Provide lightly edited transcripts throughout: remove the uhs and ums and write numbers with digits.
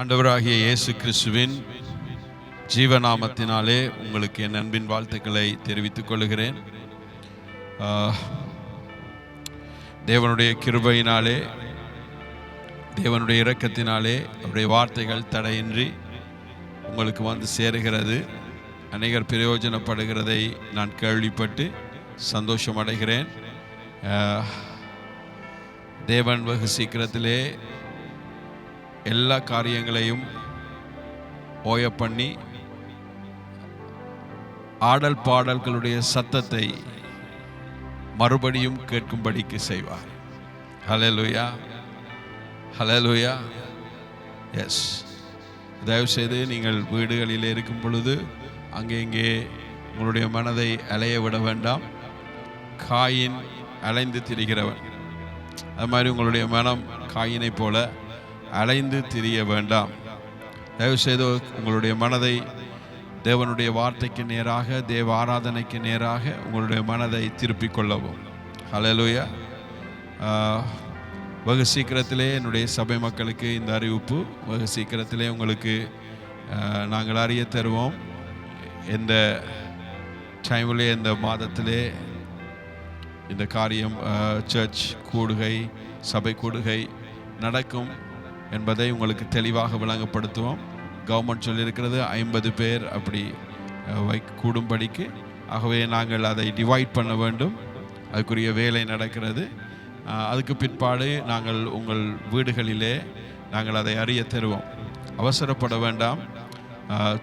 ஆண்டவராகிய இயேசு கிறிஸ்துவின் ஜீவநாமத்தினாலே உங்களுக்கு என் அன்பின் வாழ்த்துக்களை தெரிவித்துக் கொள்கிறேன். தேவனுடைய கிருபையினாலே, தேவனுடைய இரக்கத்தினாலே அவருடைய வார்த்தைகள் தடையின்றி உங்களுக்கு வந்து சேருகிறது. அநேகர் பிரயோஜனப்படுகிறதை நான் கேள்விப்பட்டு சந்தோஷம் அடைகிறேன். தேவன் வெகு சீக்கிரத்திலே எல்லா காரியங்களையும் ஓய பண்ணி ஆடல் பாடல்களுடைய சத்தத்தை மறுபடியும் கேட்கும்படிக்கு செய்வார். ஹல்லேலூயா, ஹல்லேலூயா. எஸ், தயவுசெய்து நீங்கள் வீடுகளில் இருக்கும் பொழுது அங்கே இங்கே உங்களுடைய மனதை அலைய விட வேண்டாம். காயின் அலைந்து திரிகிறவன், அது மாதிரி உங்களுடைய மனம் காயினை போல அலைந்து திரிய வேண்டாம். தயவுசெய்து உங்களுடைய மனதை தேவனுடைய வார்த்தைக்கு நேராக, தேவ ஆராதனைக்கு நேராக உங்களுடைய மனதை திருப்பிக் கொள்ளவும். ஹல்லேலூயா. வெகு சீக்கிரத்திலே என்னுடைய சபை மக்களுக்கு இந்த அறிவிப்பு வெகு சீக்கிரத்திலே உங்களுக்கு நாங்கள் அறிய தருவோம். எந்த டைமிலே, இந்த மாதத்திலே இந்த காரியம் சர்ச் கூடுகை, சபை கூடுகை நடக்கும் என்பதை உங்களுக்கு தெளிவாக விளங்கப்படுத்துவோம். கவர்மெண்ட் சொல்லியிருக்கிறது 50 பேர் அப்படி கூடும்படிக்கு. ஆகவே நாங்கள் அதை டிவைட் பண்ண வேண்டும். அதுக்குரிய வேலை நடக்கிறது. அதுக்கு பிற்பாடு நாங்கள் உங்கள் வீடுகளிலே நாங்கள் அதை அறிய தருவோம். அவசரப்பட வேண்டாம்.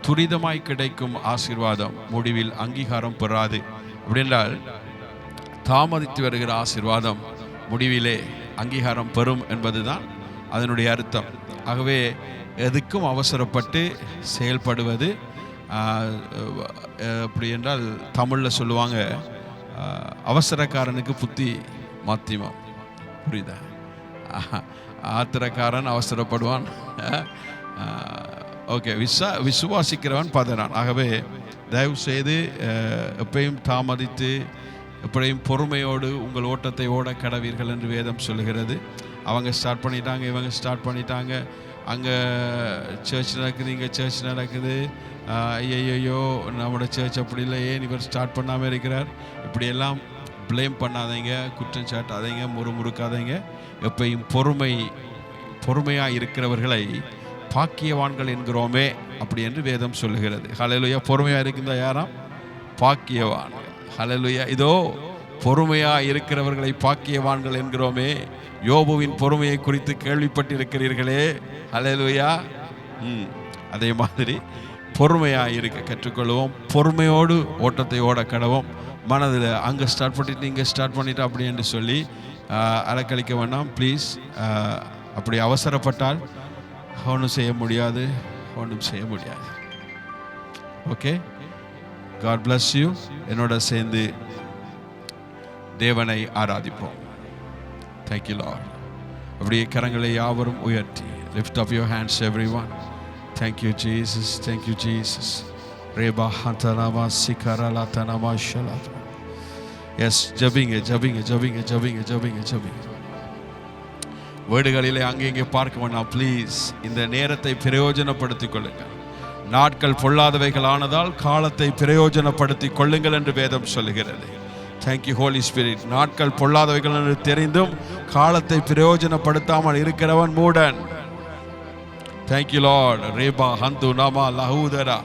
துரிதமாய் கிடைக்கும் ஆசீர்வாதம் முடிவில் அங்கீகாரம் பெறாது. அப்படின்றால் தாமதித்து வருகிற ஆசீர்வாதம் முடிவிலே அங்கீகாரம் பெறும் என்பதுதான் அதனுடைய அர்த்தம். ஆகவே எதுக்கும் அவசரப்பட்டு செயல்படுவது, அப்படி என்றால் தமிழில் சொல்லுவாங்க, அவசரக்காரனுக்கு புத்தி மத்தியமம். புரியுதா? ஆத்திரக்காரன் அவசரப்படுவான், ஓகே, விசுவாசிக்கிறவன் பதறான். ஆகவே தயவு செய்து எப்பயும் தாமதித்து எப்படியும் பொறுமையோடு உங்கள் ஓட்டத்தை ஓட கடவீர்கள் என்று வேதம் சொல்லுகிறது. அவங்க ஸ்டார்ட் பண்ணிட்டாங்க, இவங்க ஸ்டார்ட் பண்ணிட்டாங்க, அங்கே சர்ச் நடக்குது, இங்கே சர்ச் நடக்குது, ஐயோ நம்மளோட சர்ச் அப்படி இல்லை, ஏன் இவர் ஸ்டார்ட் பண்ணாமல் இருக்கிறார், இப்படியெல்லாம் ப்ளேம் பண்ணாதீங்க, குற்றம் சாட்டாதீங்க, முறுமுறுக்காதீங்க. எப்பயும் பொறுமையாக இருக்கிறவர்களை பாக்கியவான்கள் என்கிறோமே அப்படி என்று வேதம் சொல்லுகிறது. ஹல்லேலூயா. பொறுமையாக இருக்கின்ற யாராம்? பாக்கியவான். ஹல்லேலூயா. இதோ பொறுமையாக இருக்கிறவர்களை பாக்கியவான்கள் என்கிறோமே. யோபுவின் பொறுமையை குறித்து கேள்விப்பட்டிருக்கிறீர்களே. ஹல்லேலூயா. அதே மாதிரி பொறுமையாக இருக்க கற்றுக்கொள்வோம். பொறுமையோடு ஓட்டத்தை ஓட கடவோம். மனதில் அங்கே ஸ்டார்ட் பண்ணிட்டு இங்கே ஸ்டார்ட் பண்ணிட்டு அப்படி என்று சொல்லி அலக்கழிக்க வேண்டாம் ப்ளீஸ். அப்படி அவசரப்பட்டால் ஒன்றும் செய்ய முடியாது, ஒன்றும் செய்ய முடியாது. Okay, God bless you. என்னோட சேர்ந்து தேவனை ஆராதிப்போம். Thank you, Lord. அப்படியே கரங்களை யாவரும் உயர்த்தி lift up your hands everyone. Thank you Jesus, thank you Jesus. Reba hantanama sikarala tanama shalat. Yes, ஜபிங்க. வீடுகளிலே அங்கே இங்கே பார்க்க வேண்டாம் ப்ளீஸ். இந்த நேரத்தை பிரயோஜனப்படுத்திக் கொள்ளுங்கள். நாட்கள் பொல்லாதவைகள் ஆனதால் காலத்தை பிரயோஜனப்படுத்திக் கொள்ளுங்கள் என்று வேதம் சொல்லுகிறது. Thank you Holy Spirit. நாட்கள் பொல்லாதவைகள் என்று தெரிந்தும் காலத்தை பிரயோஜனப்படுத்தாமல் இருக்கிறவன் மூடன். Thank you Lord. Reba handu nama lahudara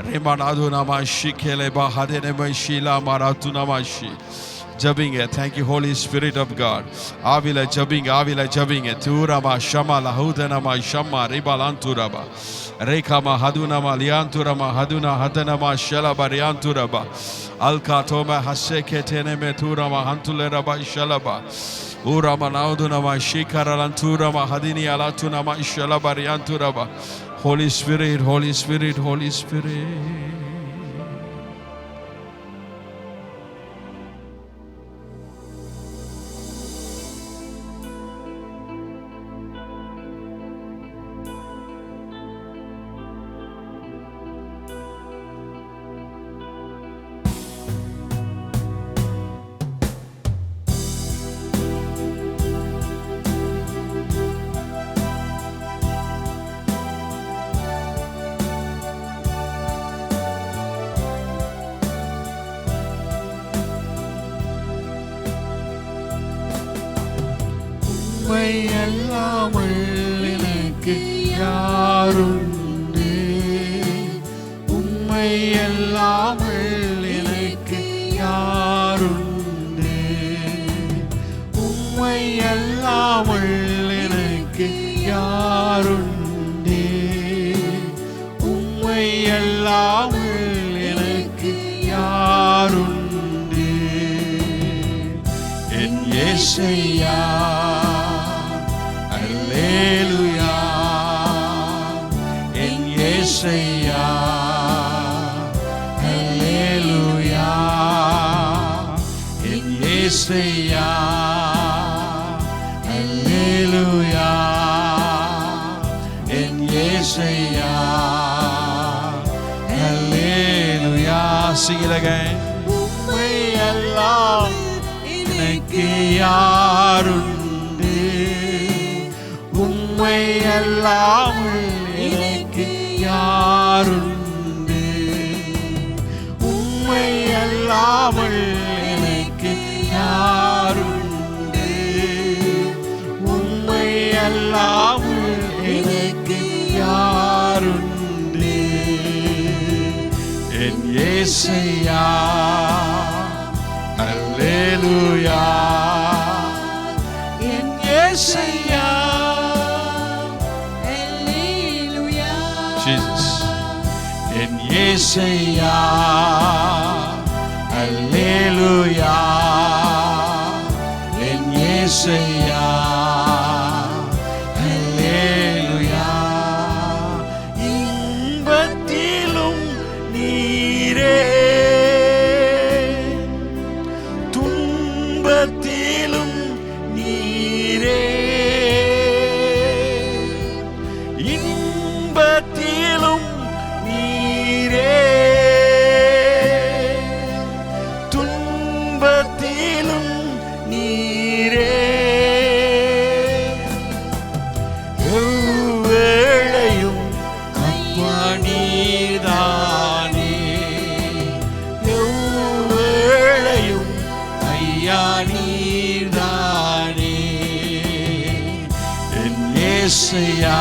rema nadu nama shikele ba hadene mai shila maratu nama shi. Jabinge. Thank you Holy Spirit of God. Avila jabinge turama shama lahudana ma shama ribalanturaba rekama hadunama lianturama haduna hadanama shalaba rianturaba alkatoma haseketene turama hantuleraba shalaba urama naudunama shikaralanturama hadini alatunama shalaba rianturaba. Holy Spirit, Holy Spirit, Holy Spirit. உம்மை அல்லாமல் எனக்கு யாருண்டு, உம்மை அல்லாமல் எனக்கு யாருண்டு, உம்மை அல்லாமல் எனக்கு யாருண்டு, உம்மை அல்லாமல் எனக்கு யாருண்டு. என் இயேசையா அல்லேலூயா, என் இயேசையா அல்லேலூயா, என் இயேசையா அல்லேலூயா, என் இயேசையா அல்லேலூயா. Sing it again. உம்மை அல்லாமல் எனக்கு யாருண்டு, உம்மை அல்லாமல் எனக்கு யாருண்டு, உம்மை அல்லாமல் எனக்கு யாருண்டு, உம்மை அல்லாமல் எனக்கு யாருண்டு. என் இயேசையா அல்லேலூயா, என் இயேசையா அல்லேலூயா. Jesus. என் இயேசையா அல்லேலூயா, என் இயேசையா அல்லேலூயா. இன்பத்திலும் நீரே, துன்பத்திலும் நீரே, இன்பத்திலும் நீரே, துன்பத்திலும் நீரே, எவ்வேளையும் அப்பா நீர்தானே, எவ்வேளையும் ஐயா நீர்தானே. என் இயேசையா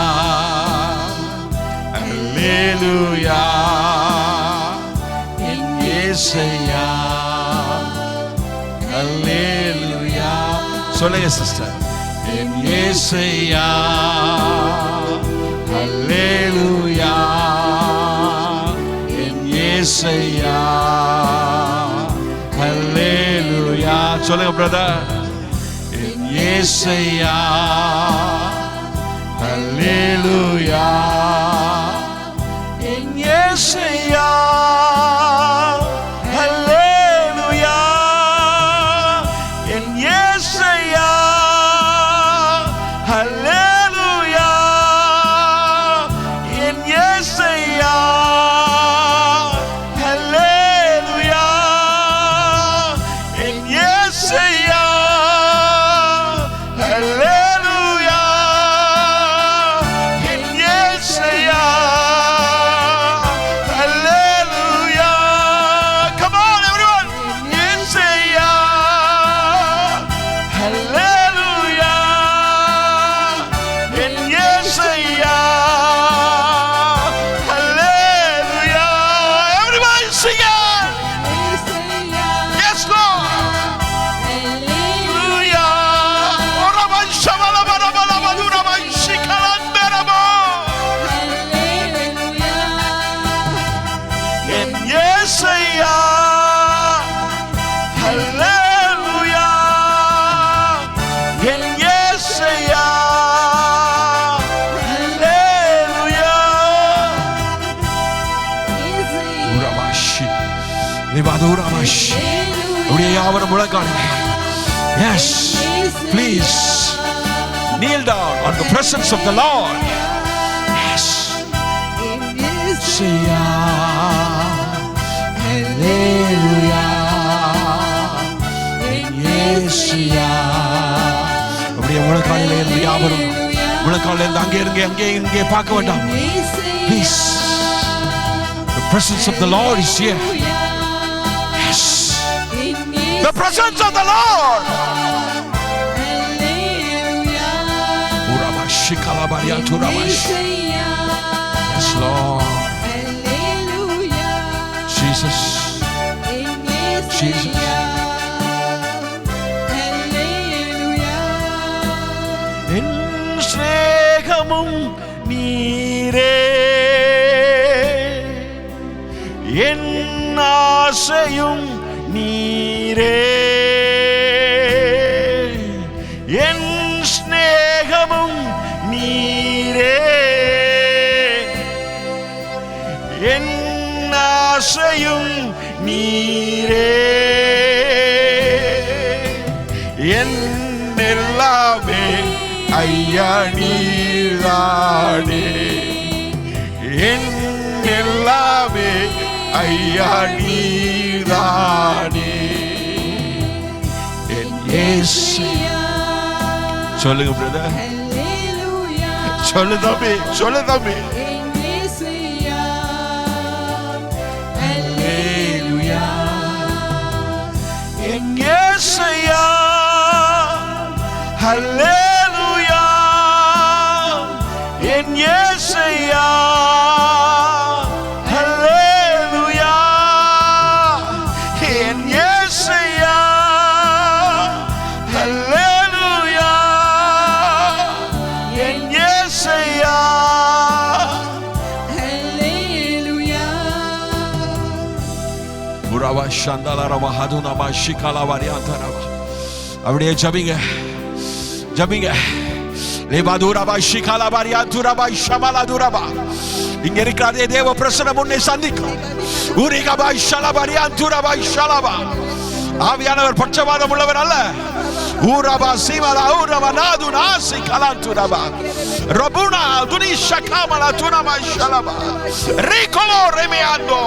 அல்லேலூயா, என் இயேசையா அல்லேலூயா. சொல்லுங்க சிஸ்டர். என் இயேசையா அல்லேலூயா, என் இயேசையா அல்லேலூயா. சொல்லுங்க பிரதர். என் இயேசையா அல்லேலூயா, என் இயேசையா அல்லேலூயா, என் இயேசையா அல்லேலூயா, என் இயேசையா அல்லேலூயா, என் இயேசையா அல்லேலூயா, என் இயேசையா அல்லேலூயா. Come on everyone. இயேசையா அல்லேலூயா, என் இயேசையா அல்லேலூயா. Everybody sing it. Yes Lord. Hallelujah. Ora man shabala bala bala badura man shikalan berabo. En Yesaya. Hallelujah. En Yesaya. Hallelujah. Uramashi. Libaduramashi. Uriya yavana mulakani. Yes. Please kneel down on the presence of the Lord. Yes. Yesaya. Hallelujah. Yesaya. அப்படியே முழக்காலிலே இருந்து யாவரும் முழக்காலிலே இருந்து அங்கே இருங்க, அங்கே இங்கே பார்க்க வேண்டாம். Please. The presence of the Lord is here. Yes. The presence of the Lord. Yes, Lord. Jesus. Jesus. என் ஸ்நேகமும் நீரே, என் ஆசையும் நீரே, என் ஸ்நேகமும் நீரே, என் ஆசையும் நீரே, என் எல்லாமே ஐயா நீர்தானே, என் எல்லாமே ஐயா நீர்தானே, என் இயேசு. சொல்லுங்க பிரதர், சொல்லு தம்பி, சொல்லு தம்பி. என் இயேசையா, ஹல்லேலூயா, என் இயேசையா, ஹல்லேலூயா, என் இயேசையா, ஹல்லேலூயா, என் இயேசையா, ஹல்லேலூயா. புரவா ஷந்தலரவா ஹதுனமா ஷிகலவரியாந்தரவா. அப்படியே ஜபிங்க, ஜபிங்க. லேபாதுரபா ஷிகலவரியாந்துரபா ஷமலதுரபா. இங்க இருக்கிற தேவ பிரசன்னம் உன்னை சந்திக்கும். உரிகபா ஷலவரியாந்துரபா ஷலபா. ஆவியானவர் பட்சபாதம் உள்ளவர் அல்ல. ஊரபா சீமலா ஊரபா நாது நாசி கலாந்துரபா. ரபுனா துனி ஷகாமலா துனமா ஷலபா. ரிகோலோ ரெமியாந்தோ.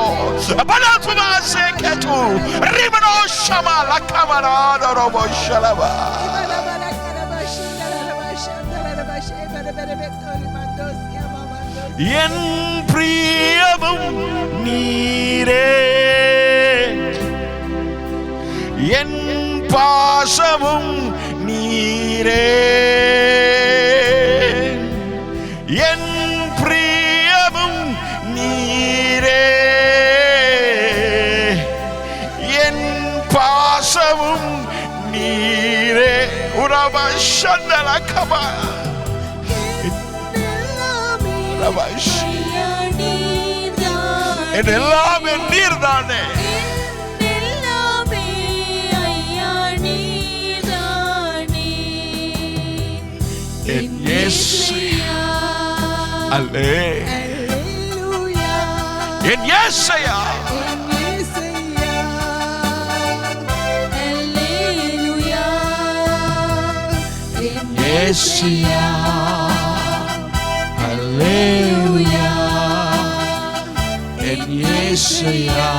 பலதுமா செகெட்டு. ரிமனோ ஷமலா கமரா தரோபோ ஷலபா. என் பிரியமும் நீரே, என் பாசமும் நீரே, என் பிரியமும் நீரே, என் பாசமும் நீரே. உரபா ஷந்தல கபா. என் எல்லாமே நீர்தானே, என் இயேசையா, அல்லே, என் இயேசையா, இயேசையா, அல்லேலூயா, என் இயேசையா,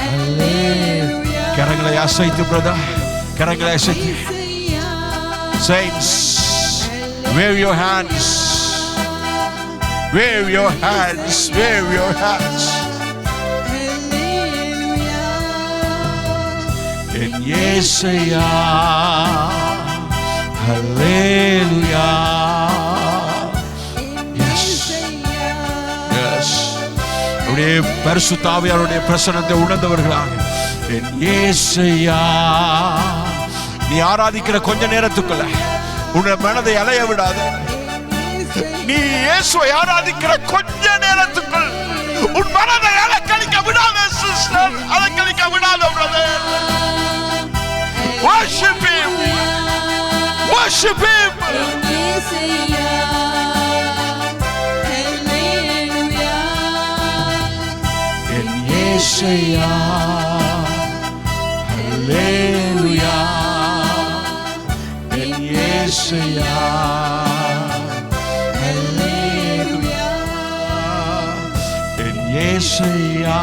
அல்லேலூயா. கரங்களை அசைத்து பிரதர், கரங்களை அசைத்து. Saints, wave your hands, wave your hands, wave your hands. En Yesaya, hallelujah. Yes, yes. அவருடைய பரிசுத்த ஆவியானவருடைய பிரசன்னத்தை உணர்ந்தவர்களாக என் இயேசையா. நீ ஆராதிக்கிற கொஞ்ச நேரத்துக்குள்ள உன்னுடைய மனதை அலைய விடாத. நீ இயேசுவை ஆராதிக்கிற கொஞ்ச நேரத்துக்குள் உன் மனதை அலக்கழிக்க விடாத சிஸ்டர், அலக்கழிக்க விடாத brother. Worship him, worship him. En Yesaya, hallelujah. Yesaya, hallelujah. En Yesaya,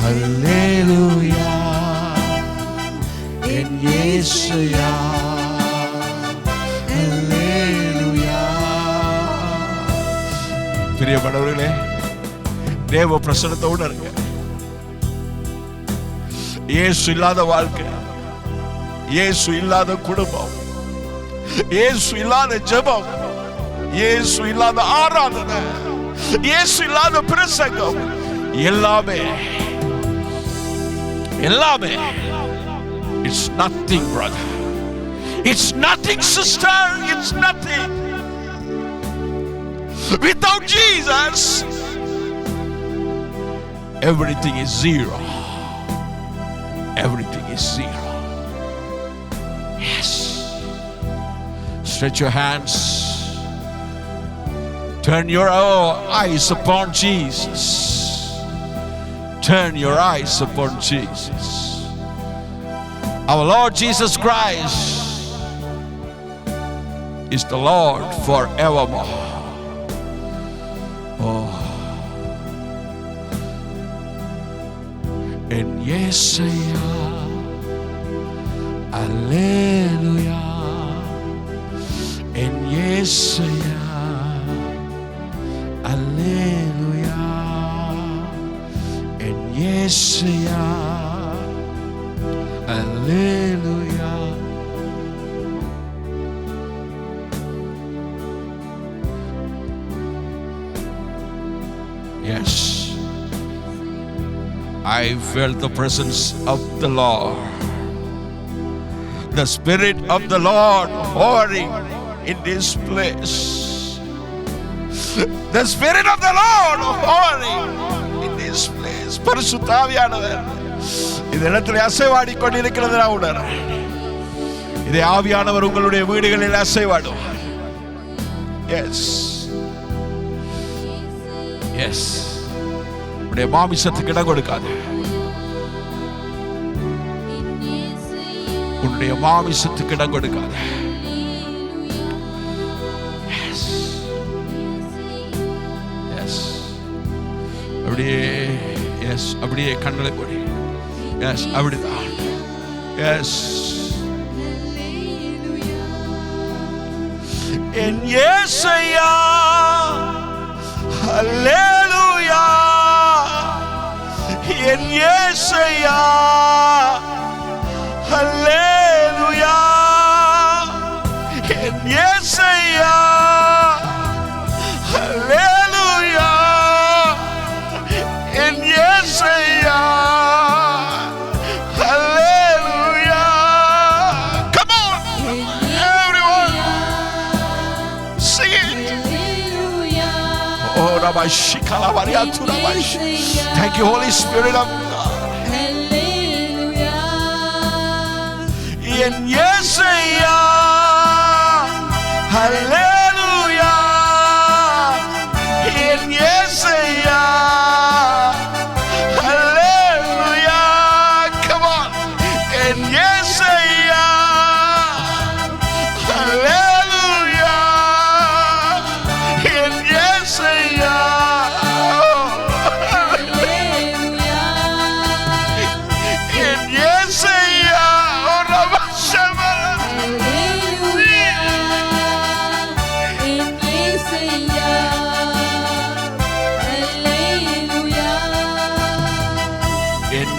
hallelujah. En Yesaya, hallelujah. பிரியமானவர்களே, தேவ பிரசன்னத்தை உணருங்க. இயேசு இல்லாத வாழ்க்கை, இயேசு இல்லாத குடும்பம், இயேசு இல்லாத ஜெபம், இயேசு இல்லாத ஆராதனை, இயேசு இல்லாத பிரசங்கம் எல்லாமே it's nothing, brother. It's nothing, sister. It's nothing. Without Jesus, everything is zero. Everything is zero. Yes. Stretch your hands. Turn your eyes upon Jesus. Turn your eyes upon Jesus. Our Lord Jesus Christ is the Lord forevermore. Oh. En Yesaya, Alleluia. En Yesaya, Alleluia. En Yesaya, Alleluia. Yes, I felt the presence of the Lord, the Spirit of the Lord hovering in this place. The Spirit of the Lord hovering in this place. பரிசுத்த ஆவியானவர் இந்த இடத்துல அசைவாடி கொண்டிருக்கிறது நான் உணர்றேன். இதே ஆவியானவர் உங்களுடைய வீடுகளில் அசைவாடுவார். Yes. Yes. உடைய மாமிசத்துக்கு இடம் கொடுக்காது. உன்னுடைய மாமிசத்துக்கு இடம் கொடுக்காது. Yes. Yes. அப்படியே yes, அப்படியே கண்களை மூடி. Yes, அப்படிதான். Yes. என் இயேசையா, அல்லேலூயா. என் இயேசையா, அல்லேலூயா. என் இயேசையா, அல்லேலூயா. என் இயேசையா, அல்லேலூயா. Come on, everyone, sing it. Oh, Rabbi Shikala Variatu Rabbi. Thank you, Holy Spirit of God. En Yesaya, Hallelujah. En Yesaya, Hallelujah. Come on. En Yesaya, Hallelujah. En Yesaya.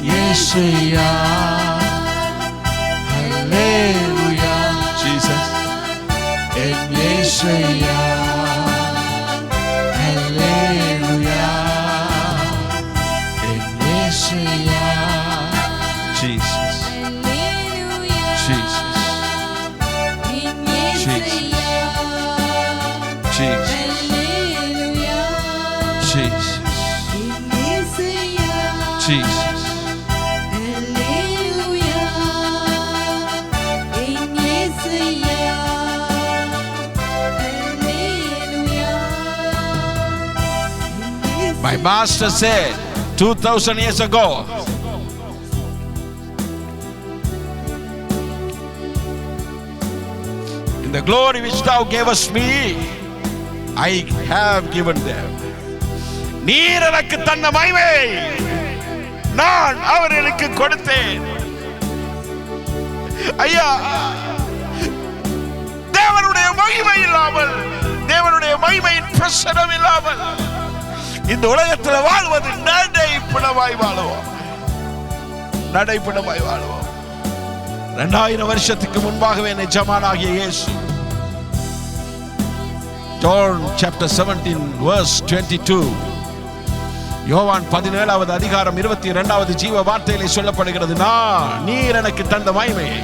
Yesaya, Hallelujah, Jesus. En Yesaya, Hallelujah. En Yesaya, Jesus. Jesus. Jesus. Jesus. Jesus. My master said 2,000 years ago, in the glory which thou gavest me, I have given them. நீர் எனக்கு தந்த மகிமை நான் அவர்களுக்கு கொடுத்தேன். ஐயா, தேவனுடைய மகிமை இல்லாமல், தேவனுடைய மகிமையின் பிரசன்னம் இல்லாமல் இந்த உலகத்தில் வாழ்வது நடைப்பிணமாய் வாழுவோம். 2000 வருஷத்துக்கு முன்பாகவே எஜமானாகிய இயேசு John chapter 17 verse 22. யோவான் 17வது அதிகாரம் 22வது ஜீவ வார்த்தையிலே சொல்லப்படுகிறது, நீர் எனக்கு தந்த மகிமையை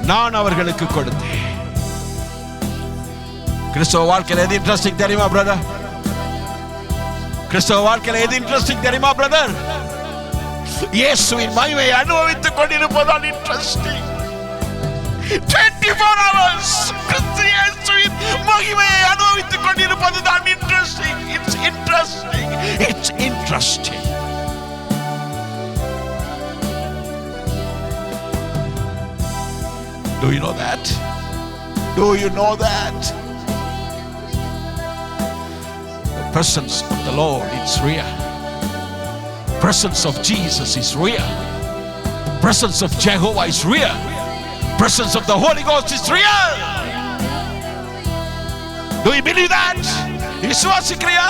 நான் அவர்களுக்கு கொடுத்தேன். கிறிஸ்தவ வாழ்க்கையில் எது இன்ட்ரெஸ்டிங் தெரியுமா பிரதர்? கிறிஸ்தவ வாழ்க்கையில் எது இன்ட்ரெஸ்டிங் தெரியுமா பிரதர்? இயேசுவின் மகிமையை அனுபவித்துக் கொண்டிருப்பதுதான் இன்ட்ரெஸ்டிங். 24 hours இயேசுவின் மகிமையை அனுபவித்துக் கொண்டிருப்பதுதான் interesting. It's interesting. It's interesting. Do you know that? Do you know that? The presence of the Lord, it's real. Presence of Jesus is real. Presence of Jehovah is real. Presence of the Holy Ghost is real. Do you believe that? விசுவாசிக்கிறியா?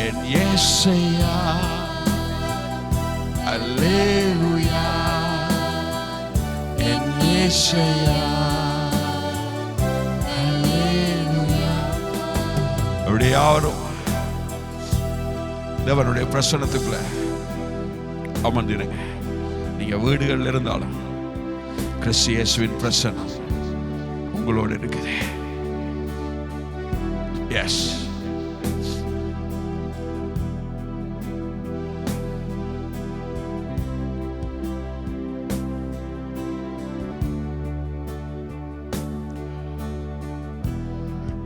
என் இயேசுயா, அல்லேலூயா, என் இயேசுயா, அல்லேலூயா. அப்படியே யாரும் தேவனுடைய பிரசன்னத்துக்குள்ள அமர்ந்திருங்க. நீங்க வீடுகளில் இருந்தாலும் கிறிஸ்து இயேசுவின் பிரசன்னம் உங்களோடு இருக்குது. எஸ்,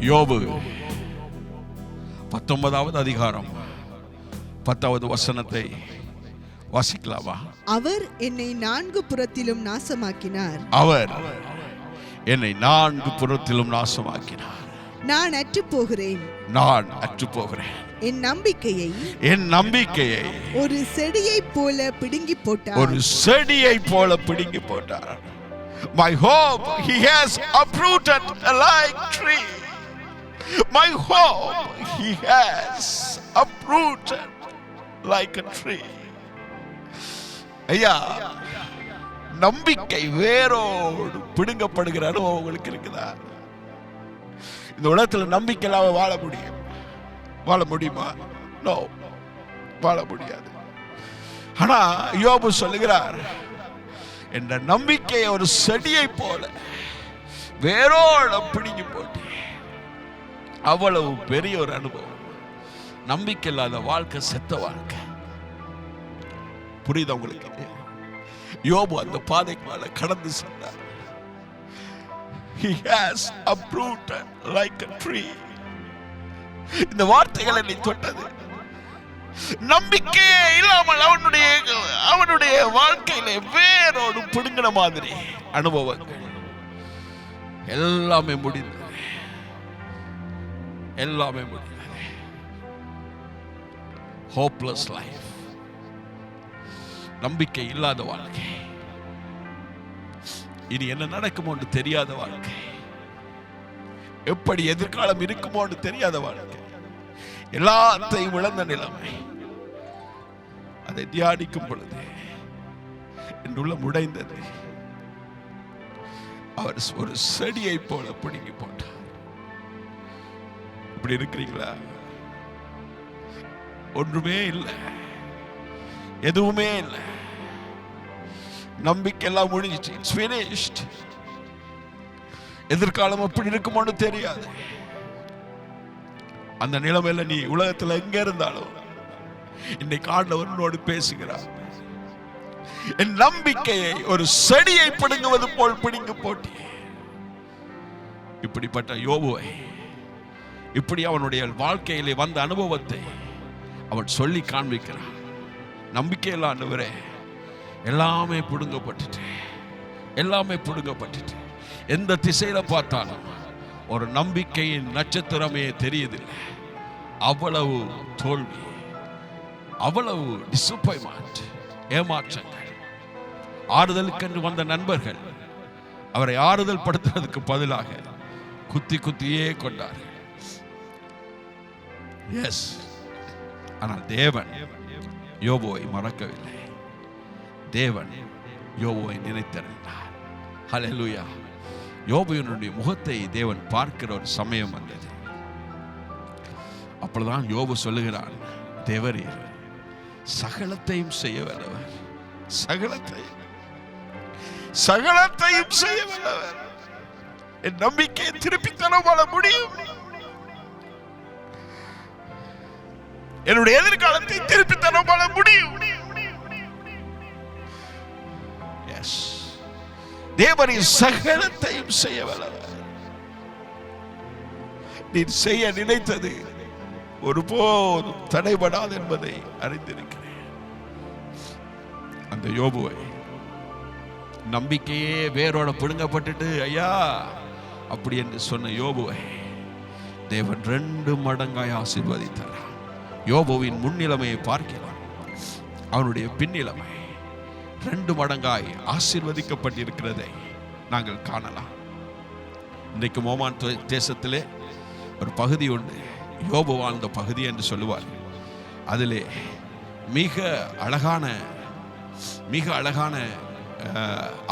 யோபு 19வது அதிகாரம் 10வது வசனத்தை வாசிக்கலாமா? அவர் என்னை 4 புறத்திலும் நாசமாக்கினார். அவர் என்னை 4 புறத்திலும் நாசமாக்கினார். நான் அற்றுப் போகிறேன். நான் அற்றுப் போகிறேன். என் நம்பிக்கையை ஒரு செடியைப் போல பிடுங்கி போட்டார். ஒரு செடியைப் போல பிடுங்கி போட்டார். My hope he has uprooted like tree. My hope he has uprooted like a tree. ஐயா, நம்பிக்கை வேரோடு பிடுங்கப்படுகிற அனுபவம் உங்களுக்கு இருக்குதா? இந்த உலகத்துல நம்பிக்கை இல்லாம வாழ முடியுமா? நோ, வாழ முடியாது. ஆனா யோபு சொல்லுகிறார், என்ற நம்பிக்கையை ஒரு செடியை போல வேரோட பிடுங்கி போட்டு. அவ்வளவு பெரிய ஒரு அனுபவம். நம்பிக்கை இல்லாத வாழ்க்கை செத்த வாழ்க்கை. புரியுதா உங்களுக்கு? யோபு அந்த பாதைக்கு மேல கடந்து சென்றார். He has uprooted like a tree. இந்த வார்த்தைகள் என்னை தொட்டது. நம்பிக்கையே இல்லாமல் அவனுடைய வாழ்க்கையில வேரோடு பிடுங்கின மாதிரி அனுபவங்கள் எல்லாமே முடிந்தது. Hopeless life. நம்பிக்கை இல்லாத வாழ்க்கை. இனி என்ன நடக்குமோ என்று தெரியாத வாழ்க்கை. எப்படி எதிர்காலம் இருக்குமோ என்று தெரியாத வாழ்க்கை. எல்லாத்தையும் இழந்த நிலைமை. அதை தியானிக்கும் பொழுது என்னுள்ள முடைந்தது. அவர் ஒரு செடியை போல பிடுங்கி போட்டார். இப்படி இருக்கிறீங்களா? ஒன்றுமே இல்லை, எதுவுமே இல்லை, நம்பிக்கை எல்லாம் முடிஞ்சிச்சு. It's finished. எதிர்காலம் எப்படி இருக்குமோன்னு தெரியாது. அந்த நிலைமையில நீ உலகத்துல எங்க இருந்தாலும் இன்னைக்கு ஆண்டவர் உன்னோடு பேசுகிறார். என் நம்பிக்கையை ஒரு செடியை பிடுங்குவது போல் பிடுங்கி போட்டி. இப்படிப்பட்ட யோபுவை, இப்படி அவனுடைய வாழ்க்கையிலே வந்த அனுபவத்தை அவன் சொல்லி காண்பிக்கிறான். நம்பிக்கையெல்லாம் ஆண்டவரே, எல்லாமே பிடுங்கப்பட்டுட்டு எந்த திசையில பார்த்தாலும் ஒரு நம்பிக்கையின் நட்சத்திரமே தெரியுதில்லை. அவ்வளவு தோல்வி, அவ்வளவு டிசப்பாயின்மென்ட், ஏமாற்றங்கள். ஆறுதலுக்கென்று வந்த நண்பர்கள் அவரை ஆறுதல் படுத்துறதுக்கு பதிலாக குத்தியே கொண்டார்கள். எஸ், ஆனால் தேவன் யோபுவை மறக்கவில்லை. தேவன் யோபுவை நினைத்திருந்தார். ஹல்லேலூயா. யோபுவினுடைய முகத்தை தேவன் பார்க்கிற ஒரு சமயம் வந்தது. அப்பொழுதுதான் யோபு சொல்லுகிறான், தேவரீர் சகலத்தையும் செய்ய வல்லவர், சகலத்தையும் செய்ய வல்லவர். என் நம்பிக்கையை திருப்பி தர முடியும். என்னுடைய எதிர்காலத்தை திருப்பி தர முடியும். தேவரின் சகலத்தையும் செய்ய வல்லவர். நீ செய்ய நினைத்தது ஒருபோதும் தடைபடாது என்பதை அறிந்திருக்கிறேன். அந்த யோபுவை நம்பிக்கையே வேரோட பிடுங்கப்பட்டுட்டு ஐயா அப்படி என்று சொன்ன யோபுவை தேவன் 2 மடங்காய் ஆசீர்வதித்தார். யோபுவின் முன்னிலைமையை பார்க்கலாம், அவனுடைய பின்னிலைமை 2 மடங்காய் ஆசீர்வதிக்கப்பட்டிருக்கிறதை நாங்கள் காணலாம். இன்றைக்கு மோமான் தேசத்திலே ஒரு பகுதி உண்டு, யோபு வாழ்ந்த பகுதி என்று சொல்லுவார். அதிலே மிக அழகான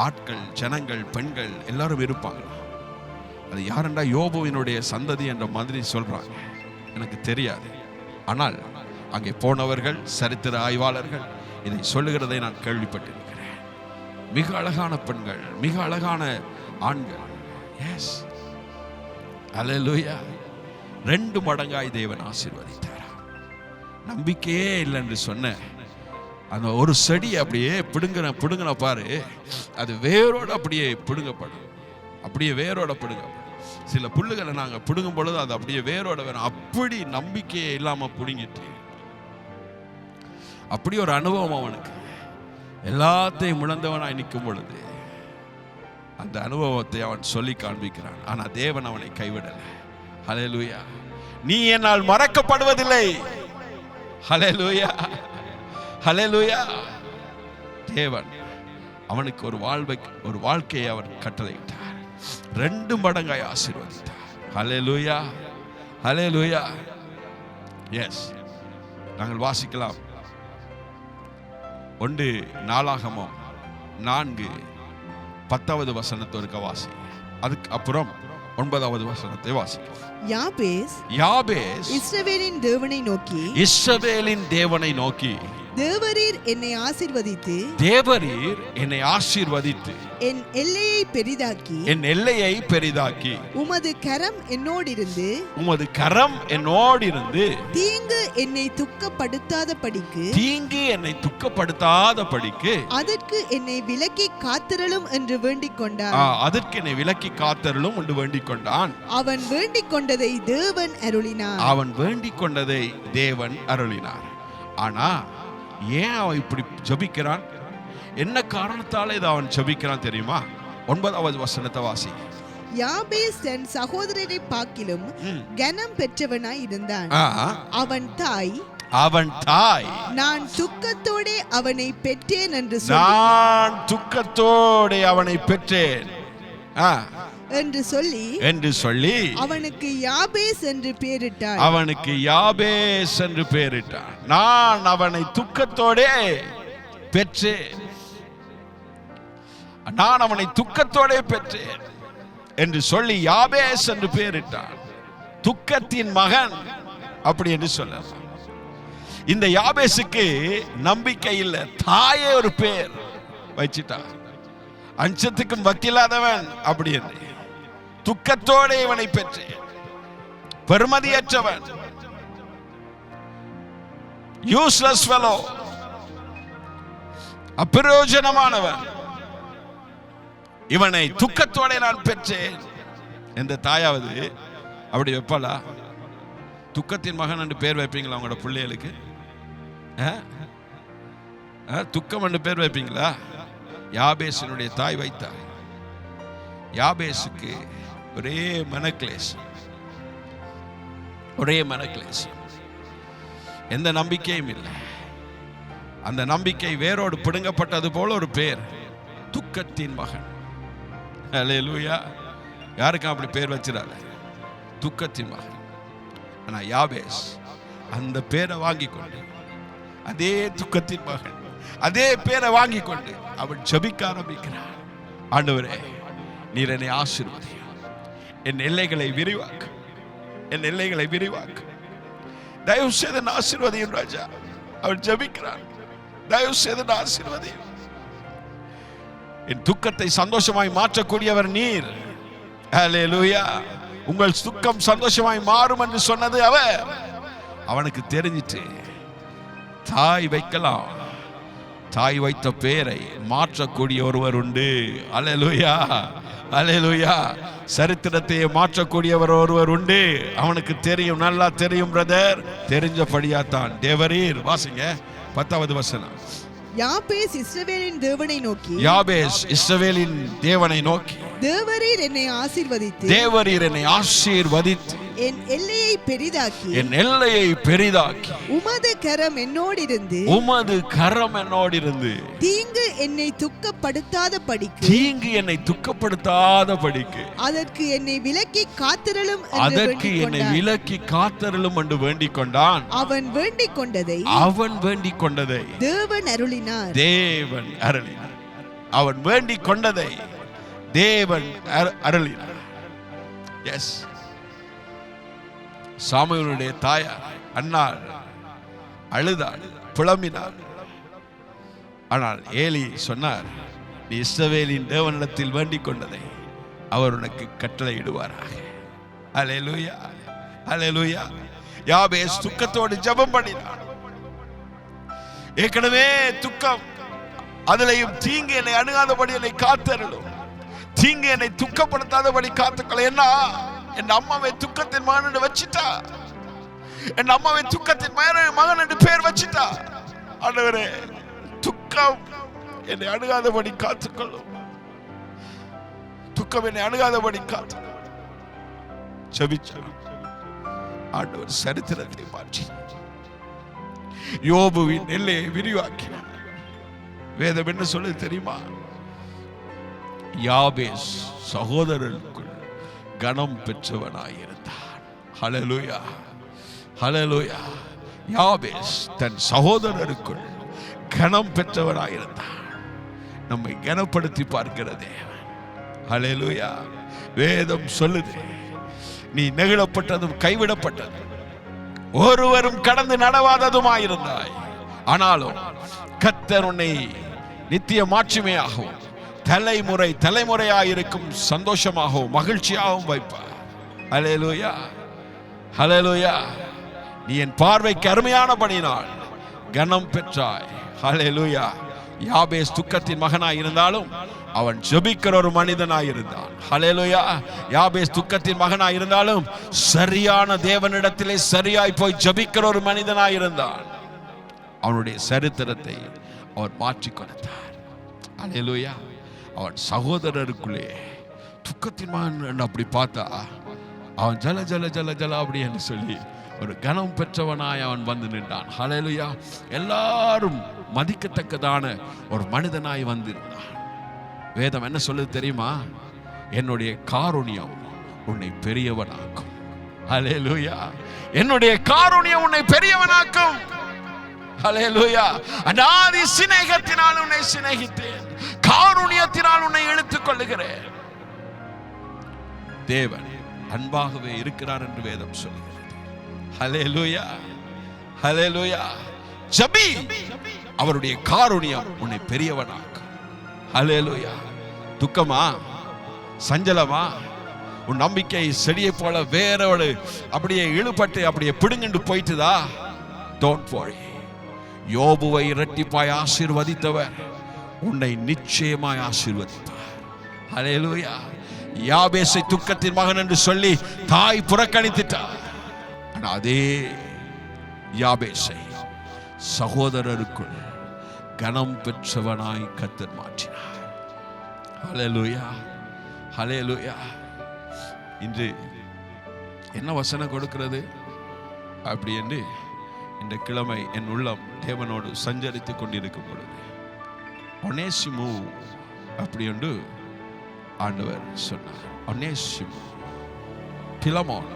ஆட்கள், ஜனங்கள், பெண்கள் எல்லாரும் இருப்பாங்க. அது யாருண்டா யோபுவினுடைய சந்ததி என்ற மாதிரி சொல்றாங்க. எனக்கு தெரியாது, ஆனால் அங்கே போனவர்கள், சரித்திர ஆய்வாளர்கள் இதை சொல்லுகிறதை நான் கேள்விப்பட்டிருக்கிறேன். மிக அழகான பெண்கள், மிக அழகான ஆண்கள். எஸ், அல்லேலூயா. 2 மடங்காய் தேவன் ஆசீர்வதித்தார். நம்பிக்கையே இல்லை என்று சொன்ன அந்த ஒரு செடி அப்படியே பிடுங்கின பாரு, அது வேரோட அப்படியே பிடுங்கப்படும், அப்படியே வேரோட பிடுங்கப்படும். சில புல்லுகளை நாங்கள் பிடுங்கும் பொழுது அது அப்படியே வேரோட வேணும். அப்படி நம்பிக்கையே இல்லாம பிடுங்கிட்டு, அப்படி ஒரு அனுபவம் அவனுக்கு. எல்லாத்தையும் இழந்தவனாய் நிற்கும் பொழுது அந்த அனுபவத்தை அவன் சொல்லி காண்பிக்கிறான். ஆனா தேவன் அவனை கைவிடல. ஹல்லேலூயா. நீ என்னால் மறக்கப்படுவதில்லை. ஹல்லேலூயா, ஹல்லேலூயா. தேவன் அவனுக்கு ஒரு வாழ்க்கையை அவர் கட்டளையிட்டார். 2 மடங்காய் ஆசீர்வதித்தார். ஹல்லேலூயா, ஹல்லேலூயா. எஸ், நாங்கள் வாசிக்கலாம். 1 நாளாகமம் 4:10 வசனத்திற்கு வாசி. அதுக்கு அப்புறம் 9வது வசனத்தை வாசிக்கலாம். யாபேஸ் இஸ்ரவேலின் தேவனை நோக்கி தேவரீர் என்னை ஆசீர்வதித்து என் எல்லையை பெரிதாக்கி உமது கரம் என்னோடிருந்து தீங்கு என்னை துக்கப்படுத்தாதபடிக்கு அதற்கு என்னை விலக்கி காத்தருளும் என்று வேண்டிக் கொண்டான். அவன் வேண்டிக் கொண்டதை தேவன் அருளினார். ஆனா ஏன் அவன் இப்படி ஜெபிக்கிறான்? என்ன காரணத்தால இதை அவன் ஜெபிக்கிறான் தெரியுமா? 9வது வசனத்தை வாசி. யாபேஸ் தன் சகோதரரை பார்க்கிலும் கனம் பெற்றவனாய் இருந்தான். அவன் தாய் நான் துக்கத்தோட அவனை பெற்றேன் என்று சொல்லி அவனுக்கு யாபேஸ் என்று பெயரிட்டான். நான் அவனை துக்கத்தோட பெற்றேன் என்று சொல்லி யாபேஸ் என்று பெயரிட்டான். துக்கத்தின் மகன் அப்படி என்று சொல்ல. இந்த யாபேசுக்கு நம்பிக்கை இல்லை, தாயே ஒரு பேர் வச்சிட்டான். அஞ்சத்துக்கும் பக்தி இல்லாதவன் அப்படி என்று. துக்கத்தோட இவனை பெற்றேன், பெருமதியற்றவன், யூஸ்லெஸ் ஃபெலோ, அப்பிரயோஜனமானவன், இவனை துக்கத்தோட நான் பெற்றேன். எந்த தாயாவது அப்படி வைப்பாளா? துக்கத்தின் மகன் என்று பேர் வைப்பீங்களா உங்களோட பிள்ளைகளுக்கு? துக்கம் என்று பேர் வைப்பீங்களா? யாபேசினுடைய தாய் வைத்தார். யாபேசுக்கு ஒரே மனக்லேசம், எந்த நம்பிக்கையும் இல்லை. அந்த நம்பிக்கை வேரோடு பிடுங்கப்பட்டது போல ஒரு பேர், துக்கத்தின் மகன். அல்லேலூயா. யாருக்கும் அப்படி பேர் வச்சிடாத, துக்கத்தின் மகன். ஆனா யாபேஸ் அந்த பேரை வாங்கி கொண்டு, அதே துக்கத்தின் மகன், அதே பேரை வாங்கி கொண்டு அவன் ஜெபிக்க ஆரம்பிக்கிறான். ஆண்டவரே நீர் என்னை ஆசீர்வதி, என் எல்லைகளை விரிவாக்கு, என் எல்லைகளை விரிவாக்கு. தயவு செய்து ஆசீர்வதியும் ராஜா. அவர் ஜெபிக்கிறார், தயவு செய்து ஆசீர்வதியும். என் துக்கத்தை சந்தோஷமாய் மாற்றக்கூடியவர் நீர். ஹல்லேலூயா. உங்கள் துக்கம் சந்தோஷமாய் மாறும் என்று சொன்னது அவர். அவனுக்கு தெரிஞ்சிட்டு தாய் வைக்கலாம், தாய் வைத்த பேரை மாற்றக்கூடிய ஒருவர் உண்டு. அல்லேலூயா, அல்லேலூயா. சரித்திரத்தை மாற்றக்கூடியவர் ஒருவர் உண்டு. அவனுக்கு தெரியும், நல்லா தெரியும் பிரதர். தெரிஞ்சபடியாத்தான் தேவரீர். வாசிங்க 10வது வசனம். யாபேஸ் இஸ்ரவேலின் தேவனை நோக்கி, யாபேஸ் இஸ்ரவேலின் தேவனை நோக்கி, தேவரீர் என்னை ஆசீர்வதித்து, தேவரீர் என்னை ஆசீர்வதித்து என் எல்லையை பெரிதாக்கி, என் எல்லையை பெரிதாக்கி, உமது கரம் என்னோடிருந்து, உமது கரம் என்னோடிருந்து தீங்கு என்னை துக்கப்படுத்தாத படிக்கு, தீங்கு என்னை துக்கப்படுத்தாத படிக்கு, அதற்கு என்னை விலக்கி காத்திரலும், அதற்கு என்னை விலக்கி காத்தருளும் என்று வேண்டிக் கொண்டான். அவன் வேண்டிக் கொண்டதை, அவன் வேண்டிக் கொண்டதை தேவன் அருளினார். தேவன் அருளினார். அவன் வேண்டிக் கொண்டதை தேவன் அருளினார். எஸ். சாமுவேலுடைய தாயார் அன்னாள் அழுதாள், புலம்பினாள். ஆனால் ஏலி சொன்னார், நீ இஸ்ரவேலின் தேவனிடத்தில் வேண்டிக் கொண்டதை அவர் உனக்கு கட்டளையிடுவாராக. அல்லேலூயா, அல்லேலூயா. யாபேஸ் துக்கத்தோடு ஜெபம் பண்ணினார். ஏற்கனவே துக்கம், அதிலையும் தீங்கு என்னை அணுகாதபடி என்னை காத்தருளும், தீங்கு என்னை துக்கப்படுத்தாதபடி காத்துக்களை. என்ன, என் அம்மாவை துக்கத்தின் மகன் என்று வச்சிட்டா, என் அம்மாவை துக்கத்தின் மகன் என்று பேர் வச்சிட்டா. ஆண்டவரே, துக்கம் என்னை அணுகாதபடி காத்துக்கொள்ளும், துக்கம் என்னை அணுகாதபடி காத்து. ஜெபிச்சார். ஆண்டவர் சரித்திரத்தை மாற்றி யோபுவின் எல்லையை விரிவாக்கினார். வேதம் என்ன சொல்லுது தெரியுமா? யாபேஸ் சகோதரருக்குள் கனம் பெற்றவனாயிருந்தான். ஹல்லேலூயா, ஹல்லேலூயா. யாபேஸ் தன் சகோதரருக்குள் கனம் பெற்றவனாயிருந்தான். நம்மை கனப்படுத்தி பார்க்கிற தேவன். ஹல்லேலூயா. வேதம் சொல்லுது, நீ நெகிழப்பட்டதும் கைவிடப்பட்டதும் ஒருவரும் கடந்து நடவாததுமாயிருந்தாய். ஆனாலும் கர்த்தர் உன்னை நித்திய மாட்சிமையாகவும் தலைமுறை தலைமுறையாயிருக்கும் சந்தோஷமாகவும் மகிழ்ச்சியாகவும் வைப்பார். ஹல்லேலூயா, ஹல்லேலூயா. நீ என் பார்வைக்கு அருமையானபடியினால் கனம் பெற்றாய். ஹல்லேலூயா. யாபேஸ் துக்கத்தின் மகனாய் இருந்தாலும் அவன் ஜெபிக்கிற ஒரு மனிதனாய் இருந்தான். ஹல்லேலூயா. யாபேஸ் துக்கத்தின் மகனாய் இருந்தாலும் சரியான தேவனிடத்திலே சரியாய் போய் ஜெபிக்கிற ஒரு மனிதனாய் இருந்தான். அவனுடைய சரித்திரத்தை அவர் மாற்றி கொடுத்தார். ஹல்லேலூயா. அவன் சகோதரருக்குள்ளே துக்கத்தின் மகன் அப்படி பார்த்தா அவன் ஜல ஜல ஜல ஜல அப்படி என்று சொல்லி ஒரு கனம் பெற்றவனாய் அவன் வந்து நின்றான். ஹல்லேலூயா. எல்லாரும் மதிக்கத்தக்கதான ஒரு மனிதனாய் வந்திருந்தான். வேதம் என்ன சொல்லுது தெரியுமா? என்னுடைய காருண்யம் உன்னை பெரியவனாக்கும். ஹல்லேலூயா. என்னுடைய காருண்யம் உன்னை பெரியவனாக்கும். ஹல்லேலூயா. அநாதி சிநேகத்தினால் உன்னை சிநேகித்தேன், காருண்யத்தினால் உன்னை இழுத்துக் கொள்ளுகிறேன். தேவன் அன்பாகவே இருக்கிறார் என்று வேதம் சொல்லுகிறது. ஹல்லேலூயா, ஹல்லேலூயா. ஜெபி, அவருடைய காருண்யம் உன்னை பெரியவனாக்கும். ஹல்லேலூயா. துக்கமா, சஞ்சலமா, உன் நம்பிக்கை செடியை போல வேரோடு அப்படியே இழுபட்டு அப்படியே பிடுங்கிட்டு போயிட்டுதா? Don't worry. யோபுவை இரட்டிப்பாய் ஆசீர்வதித்தவர் உன்னை நிச்சயமாய் ஆசீர்வதிப்பார். ஹல்லேலூயா. யாபேசை துக்கத்தின் மகன் என்று சொல்லி தாய் புறக்கணித்துட்டார். ஆனா அதே யாபேசை சகோதரருக்குள் கனம் பெற்றவனாய் கர்த்தர் மாற்றினார். ஹல்லேலூயா, ஹல்லேலூயா. இன்று என்ன வசனம் கொடுக்கிறது அப்படி என்று இந்த கிழமை என் உள்ளம் தேவனோடு சஞ்சரித்துக் கொண்டிருக்கும் பொழுது ஒனேசிமு அப்படி என்று ஆண்டவர் சொன்னார். ஒனேசிமு, Philemon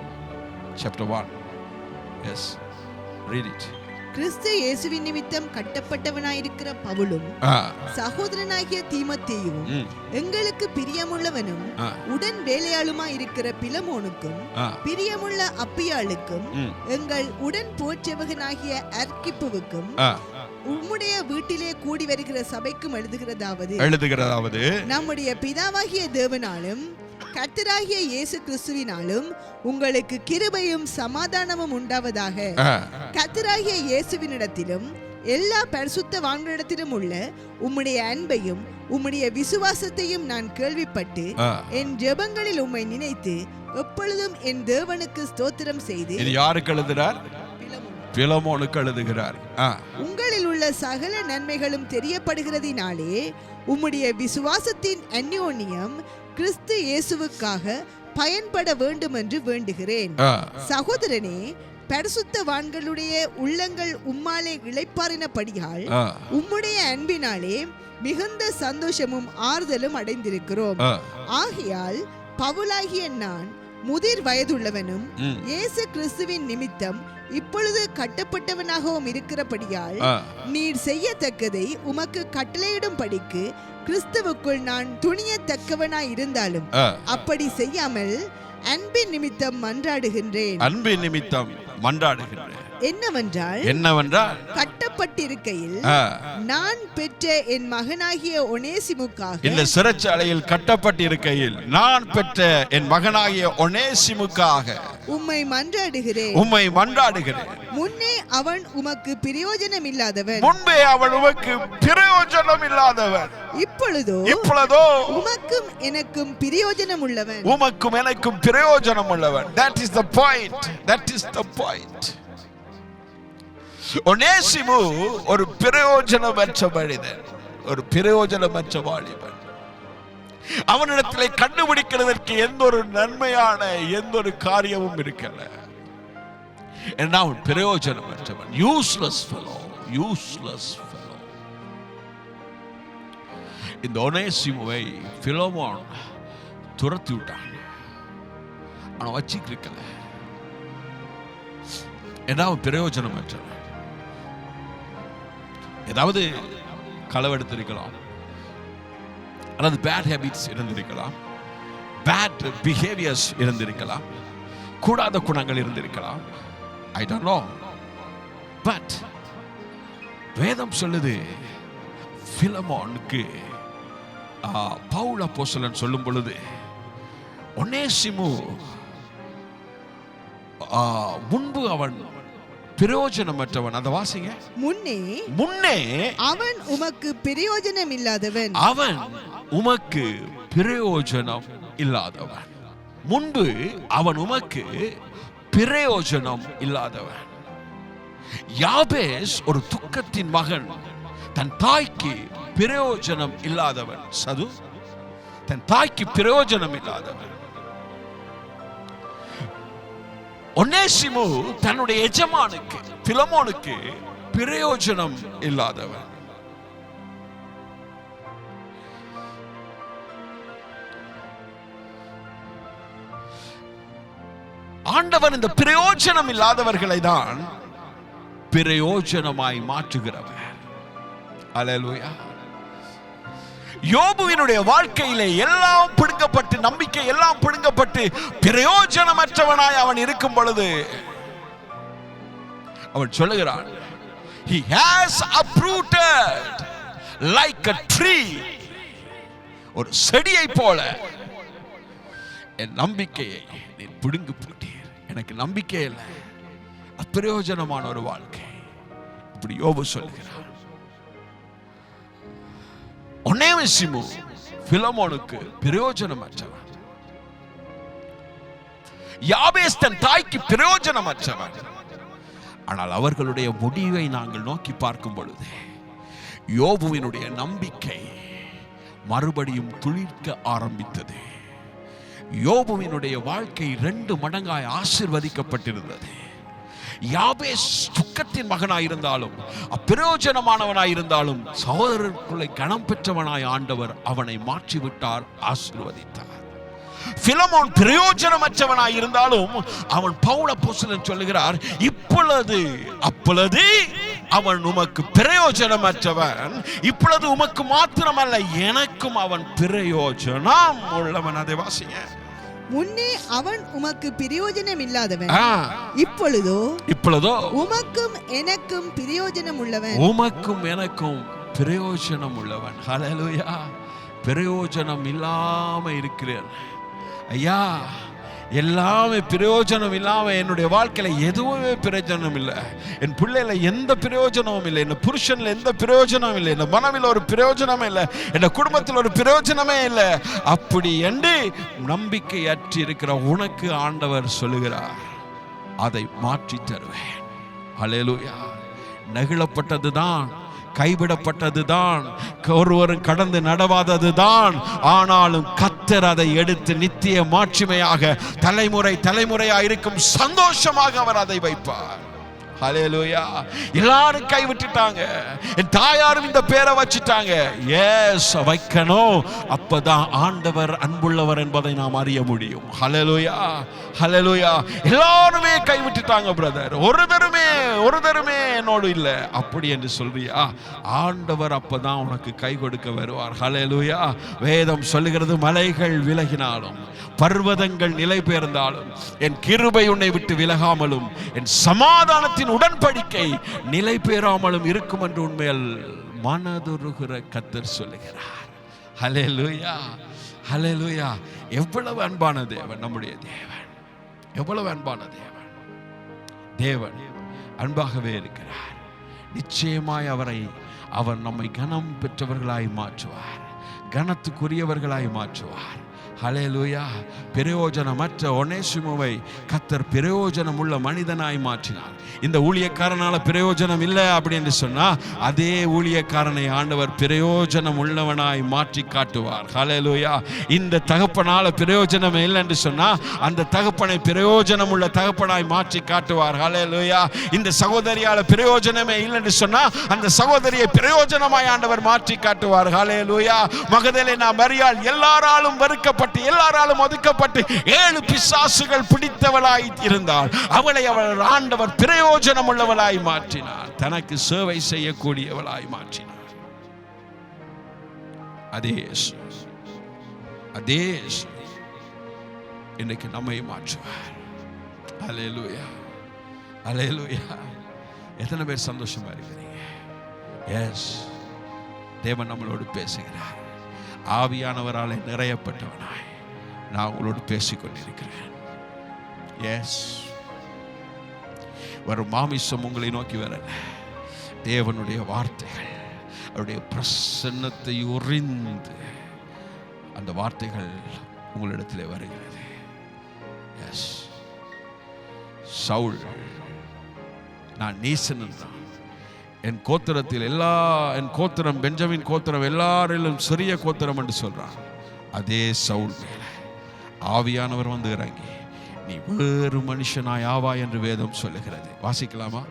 chapter 1. Yes, read it. கிறிஸ்து இயேசுவின் நிமித்தம் கட்டப்பட்டவனாயிருக்கிற பவுலும் சகோதரனாகிய தீமோத்தேயுவும் எங்களுக்கு பிரியமுள்ளவனும் உடன் வேலையாளுமாயிருக்கிற பிலமோனுக்கும் பிரியமுள்ள அப்பியாளுக்கும் எங்கள் உடன் போற்றவகனாகிய அர்க்கிப்புவுக்கும் உம்முடைய வீட்டிலே கூடி வருகிற சபைக்கும் எழுதுகிறதாவது நம்முடைய பிதாவாகிய தேவனாலும் கர்த்தராகிய இயேசு கிறிஸ்துவினாலும் உங்களுக்கு கிருபையும் சமாதானமும் உண்டாவதாக. கர்த்தராகிய இயேசுவினிடத்திலும் எல்லா பரிசுத்தவான்களிடத்திலும் உள்ள உம்முடைய அன்பையும் உம்முடைய விசுவாசத்தையும் நான் கேள்விப்பட்டு என் ஜெபங்களில் உம்மை நினைத்து எப்பொழுதும் என் தேவனுக்கு ஸ்தோத்திரம் செய்து. இது யாருக்கு எழுதுகிறார்? பிலமோனுக்கு எழுதுகிறார். உங்களில் உள்ள சகல நன்மைகளும் தெரியப்படுகிறதினாலே உம்முடைய விசுவாசத்தின் அந்யோன்யம் கிறிஸ்து இயேசுவுக்காக பயன்பட வேண்டும் என்று வேண்டுகிறேன். சகோதரனே, பரிசுத்தவான்களுடைய உள்ளங்கள் உம்மாலே இளைப்பாறினபடியால் உம்முடைய அன்பினாலே மிகுந்த சந்தோஷமும் ஆறுதலும் அடைந்திருக்கிறோம். ஆகையால் பவுலாகிய நான் முதிர் வயதுள்ளவனும் இயேசு கிறிஸ்துவின் நிமித்தம் இப்பொழுது கட்டப்பட்டவனாகவும் இருக்கிறபடியால் நீர் செய்யத்தக்கதை உமக்கு கட்டளையிடும் படிக்கு கிறிஸ்துவுக்குள் நான் துணியத்தக்கவனாய் இருந்தாலும் அப்படி செய்யாமல் அன்பின் நிமித்தம் மன்றாடுகின்றேன். அன்பின் நிமித்தம் மன்றாடுகின்றேன் என்னவென்றால் கட்டப்பட்டிருக்கையில் நான் பெற்ற என் மகனாகிய ஒனேசிமுக்காக, இந்த சிறைச்சாலையில் கட்டப்பட்டிருக்கையில் நான் பெற்ற என் மகனாகிய ஒனேசிமுக்காக உம்மை மன்றாடுகிறேன். முன்னே அவன் உமக்கு பிரயோஜனம் இல்லாதவன், இப்பொழுதோ உமக்கும் எனக்கும் பிரயோஜனம் உள்ளவன். That is the point. ஒனேசிமு ஒரு பிரயோஜனமற்ற மனிதன், ஒரு பிரயோஜனமற்ற வாலிபன். அவனிடத்திலே கண்டுபிடிக்கிறதற்கு எந்த ஒரு நன்மையான எந்த ஒரு காரியமும் இருக்கல. அவன் பிரயோஜனமற்றவன், யூஸ்லெஸ் ஃபெலோ. இந்த ஒனேசிமுவை பிலமோன் துரத்தி விட்டான். அவன் வச்சிருக்கல, அவன் பிரயோஜனமற்றவன். ஏதாவது களவெடுத்திருக்கலாம், அல்லது பேட் ஹேபிட்ஸ் இருந்திருக்கலாம், பேட் பிஹேவியர்ஸ் இருந்திருக்கலாம், கூடாத குணங்கள் இருந்திருக்கலாம். I don't know. But வேதம் சொல்லுது, பிலமோனுக்கு பவுல் அப்போஸ்தலன் சொல்லும் பொழுது ஒனேசிமு முன்பு அவன் பிரயோஜனமற்றவன். அந்த வாசிங்க. முன்னே அவன் உமக்கு பிரயோஜனம் இல்லாதவன். முன்பு அவன் உமக்கு பிரயோஜனம் இல்லாதவன். யாபேஸ் ஒரு துக்கத்தின் மகன், தன் தாய்க்கு பிரயோஜனம் இல்லாதவன். சது தன் தாய்க்கு பிரயோஜனம் இல்லாதவன். ஒனேசிமு தன்னுடைய எஜமானுக்கு பிலமோனுக்கு பிரயோஜனம் இல்லாதவன். ஆண்டவன் இந்த பிரயோஜனம் இல்லாதவர்களை தான் பிரயோஜனமாய் மாற்றுகிறவர். அல்லேலூயா. யோபுவினுடைய வாழ்க்கையிலே எல்லாம் பிடுங்கப்பட்டு, நம்பிக்கை எல்லாம் பிடுங்கப்பட்டு, பிரயோஜனமற்றவனாய் அவன் இருக்கும் பொழுது அவன் சொல்லுகிறான், he has uprooted like a tree. ஒரு செடியை போல என் நம்பிக்கையை நீ பிடுங்கி போட்டீர். எனக்கு நம்பிக்கை இல்லை, அப்பிரயோஜனமான ஒரு வாழ்க்கை. இப்படி யோபு சொல்லுகிறான். ஒனேசிமு பிலமோனுக்கு பிரயோஜனமற்றவன். யாபேஸ் தன் தாய்க்கு பிரயோஜனமற்றவன். ஆனால் அவர்களுடைய முடிவை நாங்கள் நோக்கி பார்க்கும் பொழுது யோபுவினுடைய நம்பிக்கை மறுபடியும் துளிர்க்க ஆரம்பித்தது. யோபுவினுடைய வாழ்க்கை 2 மடங்காய் ஆசீர்வதிக்கப்பட்டிருந்தது. யாபேஸ் துக்கத்தின் மகனாயிருந்தாலும், அப்பிரயோஜனமானவனாயிருந்தாலும், சகோதரருக்குள்ளே கனம் பெற்றவனாய் ஆண்டவர் அவனை மாற்றிவிட்டார், ஆசீர்வதித்தார். பிலமோன் பிரயோஜனமற்றவனாயிருந்தாலும் அவன் பவுல் அப்போஸ்தலன் சொல்லுகிறார், இப்பொழுது அப்பொழுது அவன் உமக்கு பிரயோஜனமற்றவன், இப்பொழுது உமக்கு மாத்திரமல்ல எனக்கும் அவன் பிரயோஜனம் உள்ளவன். அதை வாசிங்க. முன்னே அவன் உமக்கு பிரயோஜனம் இல்லாதவன், இப்பொழுதோ உமக்கும் எனக்கும் பிரயோஜனம் உள்ளவன். உமக்கும் எனக்கும் பிரயோஜனம் உள்ளவன். ஹல்லேலூயா. பிரயோஜனம் இல்லாம இருக்கிறேன் ஐயா, எல்லாமே பிரயோஜனம் இல்லாம என்னுடைய வாழ்க்கையில எதுவுமே பிரயோஜனம் இல்லை. என் பிள்ளைல எந்த பிரயோஜனமும் இல்லை, என் புருஷன்ல எந்த பிரயோஜனமும் இல்லை, என் மனதில் ஒரு பிரயோஜனமே இல்லை, என் குடும்பத்தில் ஒரு பிரயோஜனமே இல்லை. அப்படி என்று நம்பிக்கை அற்றி இருக்கிற உனக்கு ஆண்டவர் சொல்லுகிறார், அதை மாற்றி தருவேன். ஹல்லேலூயா. நெகிழப்பட்டதுதான், கைவிடப்பட்டதுதான், ஒருவரும் கடந்து நடவாததுதான், ஆனாலும் கர்த்தர் அதை எடுத்து நித்திய மாட்சிமையாக தலைமுறை தலைமுறையாக இருக்கும் சந்தோஷமாக அவர் அதை வைப்பார். ஹல்லேலூயா. எல்லாரும் கைவிட்டுட்டாங்க, என் தாயாரும் இந்த பேரை வச்சுட்டாங்க. எஸ், வைக்கணும். அப்பதான் ஆண்டவர் அன்புள்ளவர் என்பதை நாம் அறிய முடியும். ஹல்லேலூயா, ஹல்லேலூயா. எல்லாருமே கைவிட்டுட்டாங்க பிரதர், ஒரு தருமே என்னோடு இல்லை அப்படி என்று சொல்றியா? ஆண்டவர் அப்பதான் உனக்கு கை கொடுக்க வருவார். ஹல்லேலூயா. வேதம் சொல்லுகிறது, மலைகள் விலகினாலும் பர்வதங்கள் நிலை பெயர்ந்தாலும் என் கிருபை உன்னை விட்டு விலகாமலும் என் சமாதானத்தின் உடன்படிக்கை நிலை பெறாமலும் இருக்கும் என்று உண்மையில் மனதுருகிற கர்த்தர் சொல்லுகிறார். ஹல்லேலூயா, ஹல்லேலூயா. எவ்வளவு அன்பான தேவன் நம்முடைய தேவன், எவ்வளவு அன்பான தேவன். தேவன் அன்பாகவே இருக்கிறார். நிச்சயமாய் அவர் நம்மை கனம் பெற்றவர்களாய் மாற்றுவார், கனத்துக்குரியவர்களாய் மாற்றுவார். ஹல்லேலூயா. பிரயோஜனமற்ற ஒனேசிமுவை கர்த்தர் பிரயோஜனம் உள்ள மனிதனாய் மாற்றினார். இந்த ஊழியக்காரனால பிரயோஜனம் இல்லை அப்படின்னு சொன்னா, அதே ஊழியக்காரனை ஆண்டவர் பிரயோஜனம் உள்ளவனாய் மாற்றி காட்டுவார். ஹல்லேலூயா. இந்த தகப்பனால பிரயோஜனம் இல்லை என்று சொன்னா, அந்த தகப்பனை பிரயோஜனம் உள்ள தகப்பனாய் மாற்றி காட்டுவார். ஹல்லேலூயா. இந்த சகோதரியால பிரயோஜனமே இல்லை என்று சொன்னா, அந்த சகோதரியை பிரயோஜனமாய் ஆண்டவர் மாற்றி காட்டுவார். ஹல்லேலூயா. மகதலேனா மரியாள் எல்லாராலும் வெறுக்கப்பட்டு, எல்லாராலும் ஒதுக்கப்பட்டு 7 பிசாசுகள் பிடித்தவளாய் இருந்தாள். அவளை அவர் ஆண்டவர் பிரயோஜனம் உள்ளவளாய் மாற்றினார், தனக்கு சேவை செய்யக்கூடியவளாய் மாற்றினார். அதே இன்னைக்கு நம்மை மாற்றுவார். ஹல்லேலூயா, ஹல்லேலூயா. எத்தனை பேர் சந்தோஷமா இருக்கிறீங்க? எஸ், தேவன் நம்மளோடு பேசுகிறார். ஆவியானவராலே நிறையப்பட்டவனாய் நான் உங்களோடு பேசிக்கொண்டிருக்கிறேன். எஸ், வரும் மாமிசம் உங்களை நோக்கி வரல, தேவனுடைய வார்த்தைகள், அவருடைய பிரசன்னத்தை உறிந்து அந்த வார்த்தைகள் உங்களிடத்திலே வருகிறது. எஸ், சவுல் நான் நீசன் என்றான். என் கோத்திரத்தில் என் கோத்திரம் பெஞ்சமின் கோத்திரம் எல்லாரிலும் சிறிய கோத்திரம் என்று சொல்றான். அதே சவுல் மேல ஆவியானவர் வந்து இறங்கி நீ வேறு மனுஷனாய் ஆவாய் என்று வேதம் சொல்லுகிறது. வாசிக்கலாமா?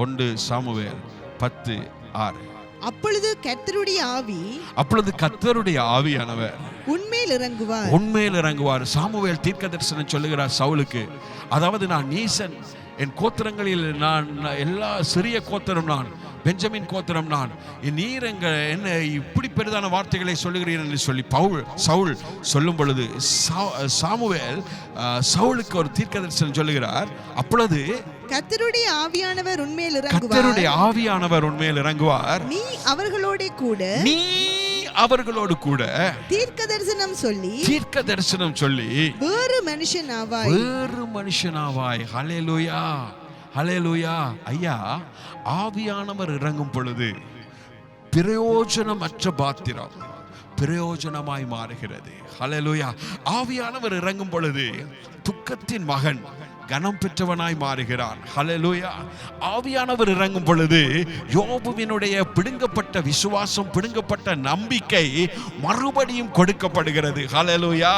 1 சாமுவேல் 10:6. அப்பொழுது கர்த்தருடைய ஆவியானவர் உன்மேல் இறங்குவார். சாமுவேல் தீர்க்கதரிசனம் சொல்லுகிறார் சவுலுக்கு, அதாவது நான் நீசன், என் கோத்திரங்களில் நான் எல்லா சிறிய கோத்திரம், நான் பெஞ்சமின் கோத்திரம், நான் நீர் என்ன இப்படி பெரிதான வார்த்தைகளை சொல்லுகிறீர் என்று சொல்லி சவுல் சொல்லும் பொழுது சாமுவேல் சவுலுக்கு ஒரு தீர்க்கதரிசனம் சொல்லுகிறார். அப்பொழுது கர்த்தருடைய ஆவியானவர் உன்மேல் இறங்குவார். நீ அவர்களோடு கூட தீர்க்கதரிசனம் சொல்லி வேறு மனுஷனாவாய். ஹல்லேலூயா, ஹல்லேலூயா. ஐயா, ஆவியானவர் இறங்கும் பொழுது பிரயோஜனமற்ற பாத்திரம் பிரயோஜனமாய் மாறுகிறது. ஹல்லேலூயா. ஆவியானவர் இறங்கும் பொழுது துக்கத்தின் மகன் கனம் பெற்றவனாய் மாறுகிறான். ஹல்லேலூயா. ஆவியானவர் இறங்கும் பொழுது யோபுவினுடைய பிடுங்கப்பட்ட விசுவாசம், பிடுங்கப்பட்ட நம்பிக்கை மறுபடியும் கொடுக்கப்படுகிறது. ஹல்லேலூயா.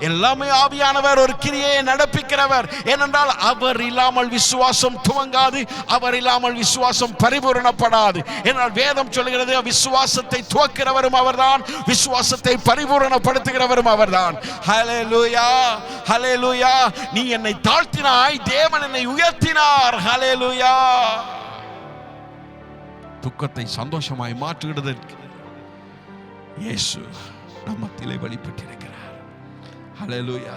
எல்லாமே ஆவியானவர் ஒரு கிரியை நடப்பிக்கிறவர். ஏனென்றால் அவர் இல்லாமல் விசுவாசம் துவங்காது, அவர் இல்லாமல் விசுவாசம் பரிபூரணப்படாது. ஏனால் வேதம் சொல்கிறது, விசுவாசத்தை துவக்கிறவரும் அவர்தான், விசுவாசத்தை பரிபூரணப்படுத்துகிறவரும் அவர்தான். ஹல்லேலூயா, ஹல்லேலூயா. நீ என்னை தாழ்த்தினாய், தேவன் என்னை உயர்த்தினார். ஹல்லேலூயா. துக்கத்தை சந்தோஷமாய் மாற்றுகிறதற்கு இயேசு நம்மத்திலே வெளிப்பட்டிருக்கிறார். ஹல்லேலூயா.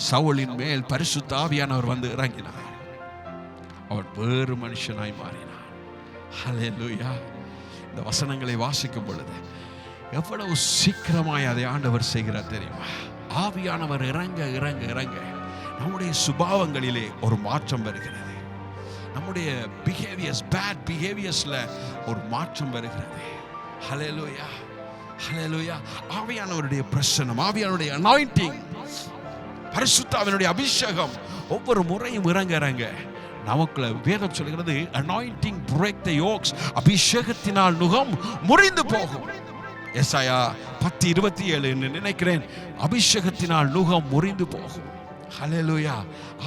சவுலின் மேல் பரிசுத்த ஆவியானவர் வந்து இறங்கினார். அவன் வேறு மனுஷனாய் மாறினான். ஹல்லேலூயா. இந்த வசனங்களை வாசிக்கும் பொழுது எவ்வளவு சீக்கிரமாய் அதை ஆண்டவர் செய்கிறார் தெரியுமா? ஆவியானவர் இறங்க இறங்க இறங்க நம்முடைய சுபாவங்களிலே ஒரு மாற்றம் வருகிறது. நம்முடைய பிஹேவியர்ஸ், பேட் பிஹேவியர்ஸ்ல ஒரு மாற்றம் வருகிறது. ஹல்லேலூயா, ஹல்லேலூயா. ஆவியானவருடைய பிரசன்னம், ஆவியானவருடைய அனாயிண்டிங், பரிசுத்தாவினுடைய அபிஷேகம் ஒவ்வொரு முறையும் இறங்க இறங்க நமக்குள்ள வேதம் சொல்கிறது, அனாயிண்டிங் பிரேக் தி யோக்ஸ், அபிஷேகத்தினால் நுகம் முறிந்து போகும். எசாயா 10:27 என்று நினைக்கிறேன். அபிஷேகத்தினால் நுகம் முறிந்து போகும். ஹல்லேலூயா.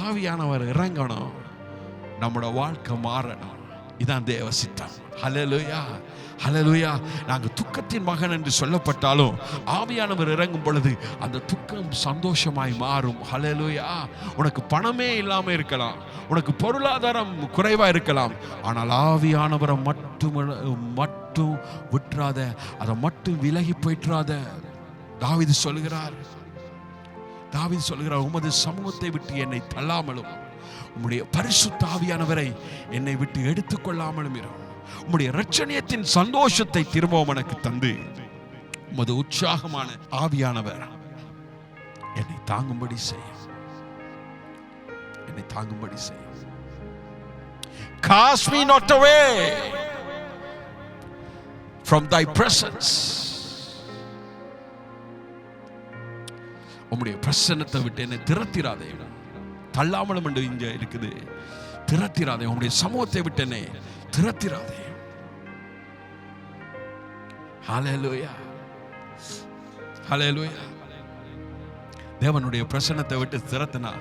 ஆவியானவர் இறங்கணும், நம்மளோட வாழ்க்கை மாறணும். இதான் தேவ சித்தம். ஹல்லேலூயா, ஹல்லேலூயா. நாங்கள் துக்கத்தின் மகன் என்று சொல்லப்பட்டாலும் ஆவியானவர் இறங்கும் பொழுது அந்த துக்கம் சந்தோஷமாய் மாறும். ஹல்லேலூயா. உனக்கு பணமே இல்லாமல் இருக்கலாம், உனக்கு பொருளாதாரம் குறைவாக இருக்கலாம், ஆனால் ஆவியானவரை மட்டும் விட்டுறாத, அதை மட்டும் விலகி போயிட்டுறாத. தாவீது சொல்கிறார், உமது சமூகத்தை விட்டு என்னை தள்ளாமலும் உம்முடைய பரிசுத்த ஆவியானவரை என்னை விட்டு எடுத்துக்கொள்ளாமலும் இரு. உம்முடைய இரட்சணியத்தின் சந்தோஷத்தை திரும்பவும் எனக்கு தந்து உமது உற்சாகமான ஆவியானவர் என்னை தாங்கும்படி செய்யும், என்னை தாங்கும்படி செய்யும். Cast me not away from thy presence. உம்முடைய பிரசன்னத்தை விட்டு என்னை திரட்டிராதே. தள்ளாமலும் என்று இங்க இருக்குது, திரட்டிராதே. உம்முடைய சமூகத்தை விட்டு என்னை திரட்டிராதே. ஹல்லேலூயா, ஹல்லேலூயா. தேவனுடைய பிரசன்னத்தை விட்டு திரட்டினா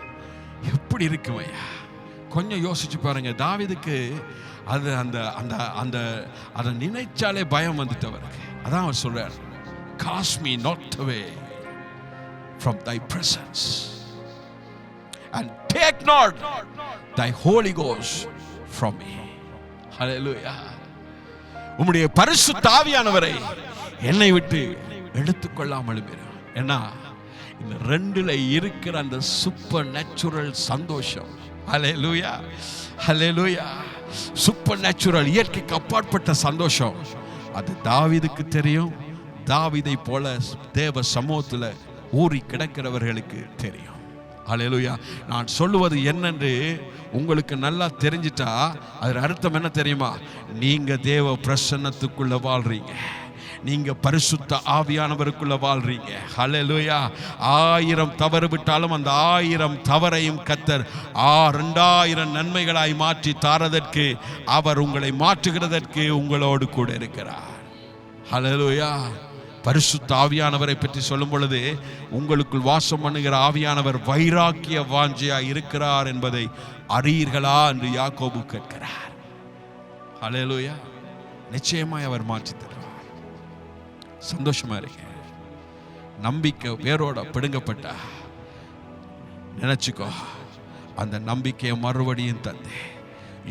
எப்படி இருக்கும் ஐயா? கொஞ்சம் யோசிச்சு பாருங்க. தாவீதுக்கு அது அந்த அந்த அந்த அதை நினைச்சாலே பயம் வந்துட்டவருக்கு. அதான் அவர் சொல்றார், cast me not away from thy presence and take not thy Holy Ghost from me. Hallelujah. உம்முடைய பரிசுத்த ஆவியானவரை என்னை விட்டு எடுத்துக்கொள்ளாமல் இரு. ஏன்னா இந்த ரெண்டுல இருக்கிற அந்த சூப்பர் நேச்சுரல் சந்தோஷம், ஹல்லேலூயா, ஹல்லேலூயா, சூப்பர் நேச்சுரல், இயற்கைக்கு அப்பாற்பட்ட சந்தோஷம், அது தாவீதுக்கு தெரியும். தாவீதை போல தேவ சமூகத்தில் ஊறி கிடக்கிறவர்களுக்கு தெரியும். ஹல்லேலூயா. நான் சொல்லுவது என்னென்று உங்களுக்கு நல்லா தெரிஞ்சிட்டா அதன் அர்த்தம் என்ன தெரியுமா? நீங்க தேவ பிரசன்னத்துக்குள்ள வாழ்றீங்க, நீங்க பரிசுத்த ஆவியானவருக்குள்ள வாழ்றீங்க. ஹல்லேலூயா. 1000 தவறு விட்டாலும் அந்த 1000 தவறையும் கர்த்தர் 2000 நன்மைகளாய் மாற்றி தாரதற்கு, அவர் உங்களை மாற்றுகிறதற்கு உங்களோடு கூட இருக்கிறார். ஹல்லேலூயா. பரிசுத்த ஆவியானவரை பற்றி சொல்லும் பொழுது, உங்களுக்குள் வாசம் பண்ணுகிற ஆவியானவர் வைராக்கிய வாஞ்சையா இருக்கிறார் என்பதை அறியீர்களா என்று யாக்கோபு கேட்கிறார். ஹல்லேலூயா. நிச்சயமாய் அவர் மாற்றி தருவார். சந்தோஷமா இருக்க. நம்பிக்கை வேரோட பிடுங்கப்பட்டா நினைச்சுக்கோ, அந்த நம்பிக்கையை மறுபடியும் தந்து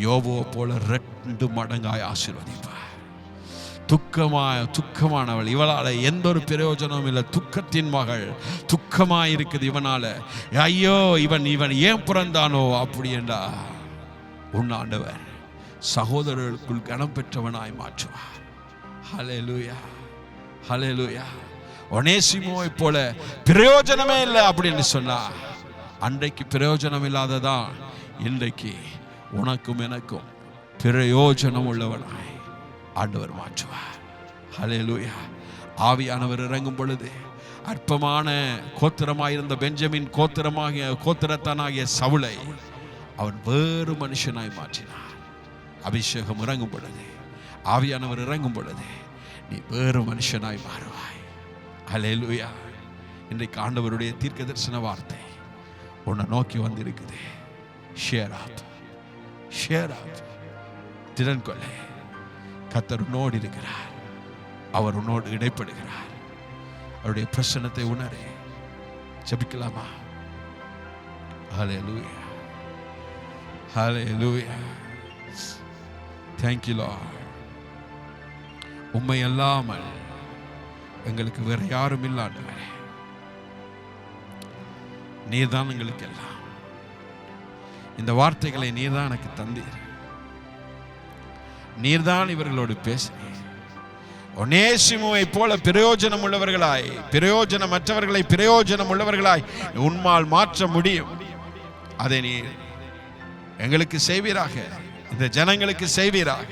யோபுவை போல 2 மடங்காய் ஆசீர்வதிப்பார். துக்கமானவள், இவளால எந்த ஒரு பிரயோஜனமும் இல்லை, துக்கத்தின் மகள், துக்கமாய் இருக்குது இவனால, ஐயோ இவன் ஏன் பிறந்தானோ அப்படி என்றா உன் ஆண்டவர் சகோதரர்களுக்குள் கனம் பெற்றவனாய் மாற்றுவார். ஹல்லேலூயா, ஹல்லேலூயா. ஒனேசிமோவை போல பிரயோஜனமே இல்லை அப்படின்னு சொன்னா, அன்றைக்கு பிரயோஜனம் இல்லாததான் இன்றைக்கு உனக்கும் எனக்கும் பிரயோஜனம் உள்ளவனாய் ஆண்டவர் மாற்றுவார். ஹல்லேலூயா. ஆவியானவர் இறங்கும் பொழுது அற்பமான கோத்திரமாயிருந்த பெஞ்சமின் கோத்திரத்தானாகிய சவுலை அவன் வேறு மனுஷனாய் மாற்றினார். அபிஷேகம் இறங்கும் பொழுது, ஆவியானவர் இறங்கும் பொழுது நீ வேறு மனுஷனாய் மாறுவாய். ஹல்லேலூயா. இன்றைக்கு ஆண்டவருடைய தீர்க்க தரிசன வார்த்தை உன்னை நோக்கி வந்திருக்குது. ஷேர் அப், ஷேர் அப். திறன் கொள்ளை. கர்த்தர் உன்னோடு இருக்கிறார், அவர் உன்னோடு இடைப்படுகிறார். அவருடைய பிரசன்னத்தை உணரே. ஜெபிக்கலாமா? ஹல்லேலூயா, ஹல்லேலூயா. Thank you Lord. உம்மை அல்லாமல் எங்களுக்கு வேற யாரும் இல்லை ஆண்டவரே. நீர்தான் எங்களுக்கு எல்லாம். இந்த வார்த்தைகளை நீர்தான் எனக்கு தந்தீர். நீர்தான் இவர்களோடு பேசினீர். ஒனேசிமுவை போல பிரயோஜனம் உள்ளவர்களாய், பிரயோஜனமற்றவர்களை பிரயோஜனம் உள்ளவர்களாய் உன்மால் மாற்ற முடியும். அதை நீர் எங்களுக்கு செய்வீராக, இந்த ஜனங்களுக்கு செய்வீராக.